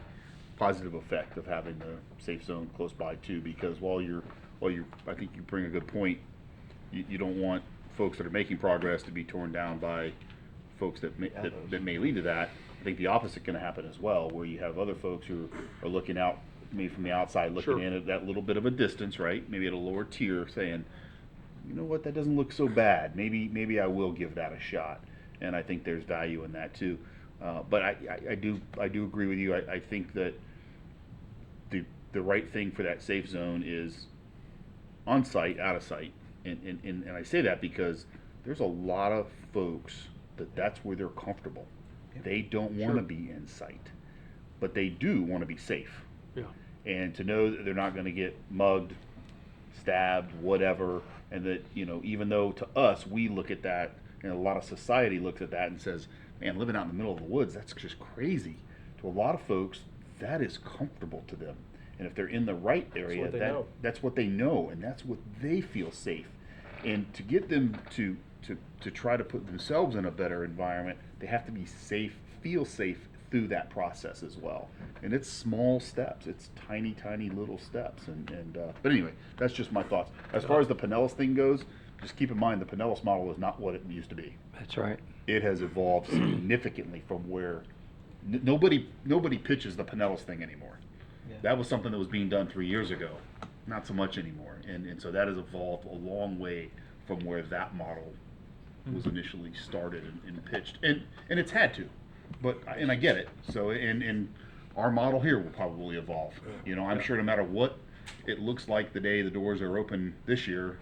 positive effect of having the safe zone close by too, because while you're, I think you bring a good point. You don't want folks that are making progress to be torn down by folks that may lead to that. I think the opposite can happen as well, where you have other folks who are looking out, maybe from the outside, looking in at that little bit of a distance, right? Maybe at a lower tier, saying, you know what, that doesn't look so bad. Maybe I will give that a shot. And I think there's value in that too. But I do agree with you. I think that the right thing for that safe zone is on site, out of sight. And I say that because there's a lot of folks that's where they're comfortable. They don't want to be in sight, but they do want to be safe. Yeah. And to know that they're not going to get mugged, stabbed, whatever, and that, even though to us, we look at that, and a lot of society looks at that and says, man, living out in the middle of the woods, that's just crazy. To a lot of folks, that is comfortable to them. And if they're in the right area, that's what they know, and that's what they feel safe. And to get them to try to put themselves in a better environment, they have to be safe, feel safe through that process as well. And it's small steps. It's tiny, tiny little steps. But anyway, that's just my thoughts. As far as the Pinellas thing goes, just keep in mind the Pinellas model is not what it used to be. That's right. It has evolved significantly from where nobody pitches the Pinellas thing anymore. Yeah. That was something that was being done 3 years ago. Not so much anymore. And so that has evolved a long way from where that model was initially started and pitched. And it's had to. And I get it. So and our model here will probably evolve. I'm sure no matter what it looks like the day the doors are open this year,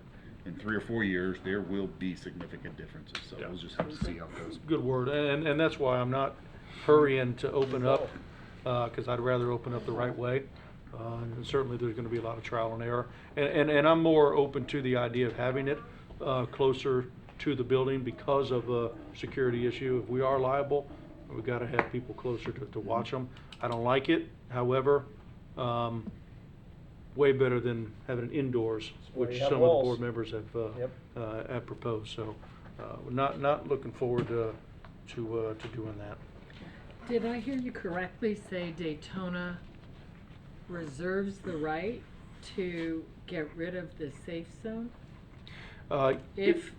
in 3 or 4 years, there will be significant differences. So we'll just have to see how it goes. Good word. And that's why I'm not hurrying to open up, because I'd rather open up the right way. And certainly there's going to be a lot of trial and error. And I'm more open to the idea of having it closer to the building because of a security issue. If we are liable, we've got to have people closer to watch them. I don't like it, however, way better than having it indoors, which some of the board members have proposed. So not looking forward to doing that. Did I hear you correctly say Daytona reserves the right to get rid of the safe zone? If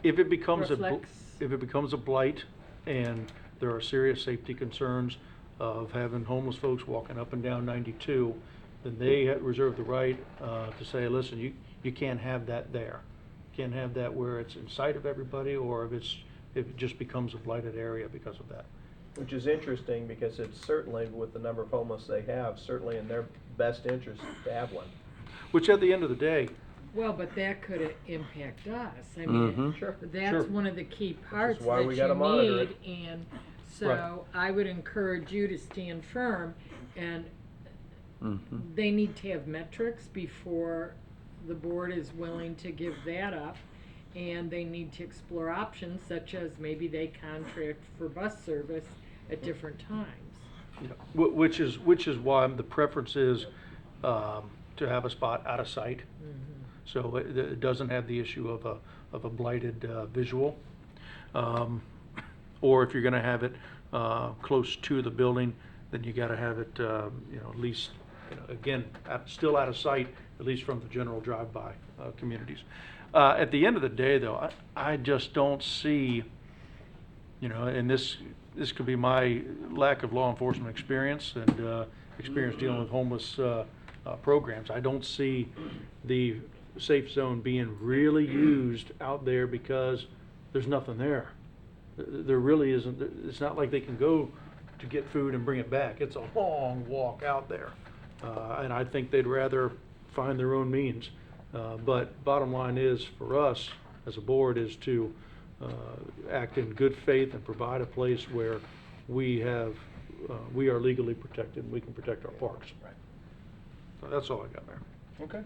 it becomes a blight and there are serious safety concerns of having homeless folks walking up and down 92, then they reserve the right to say, listen, you can't have that there. Can't have that where it's in sight of everybody, or if it just becomes a blighted area because of that. Which is interesting because it's certainly, with the number of homeless they have, certainly in their best interest to have one. Which at the end of the day, Well, but that could impact us. I mean, Mhm. Sure. that's Sure. one of the key parts why that we you gotta monitor need, it. and Right. so I would encourage you to stand firm, and Mhm. they need to have metrics before the board is willing to give that up, and they need to explore options such as maybe they contract for bus service at different times. you know, which is why the preference is to have a spot out of sight. So it doesn't have the issue of a blighted visual. Or if you're gonna have it close to the building, then you gotta have it, at least, again, still out of sight, at least from the general drive-by communities. At the end of the day, though, I just don't see, and this could be my lack of law enforcement experience and experience dealing with homeless programs. I don't see the safe zone being really used out there because there's nothing there. There really isn't. It's not like they can go to get food and bring it back. It's a long walk out there. And I think they'd rather find their own means. But bottom line is, for us as a board, is to act in good faith and provide a place where we are legally protected and we can protect our parks. Right. So that's all I got, Mayor. Okay.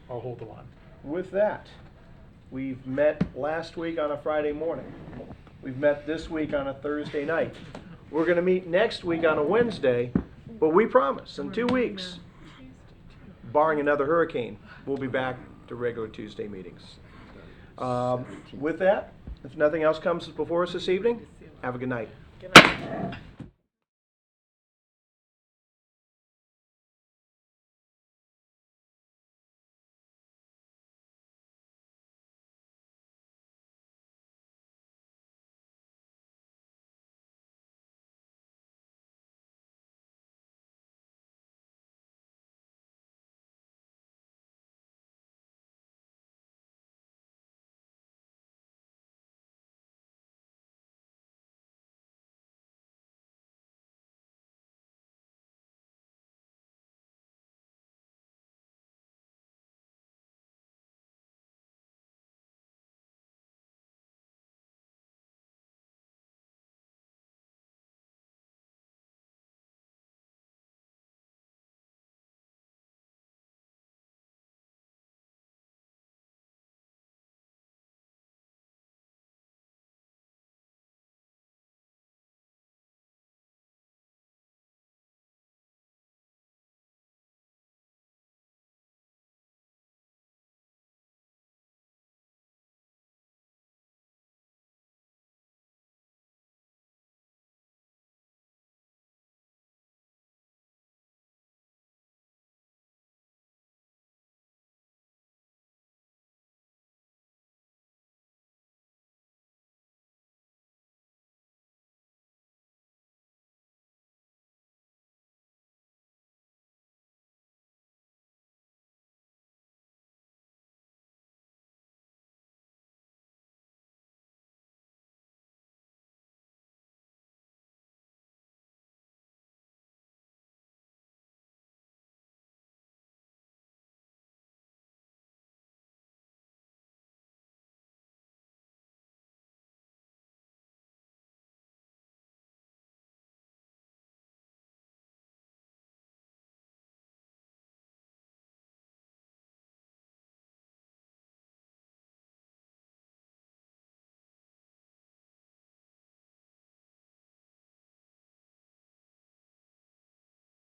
I'll hold the line. With that, we've met last week on a Friday morning. We've met this week on a Thursday night. We're gonna meet next week on a Wednesday, but we promise, in 2 weeks, barring another hurricane, we'll be back to regular Tuesday meetings. With that, if nothing else comes before us this evening, have a good night. Good night.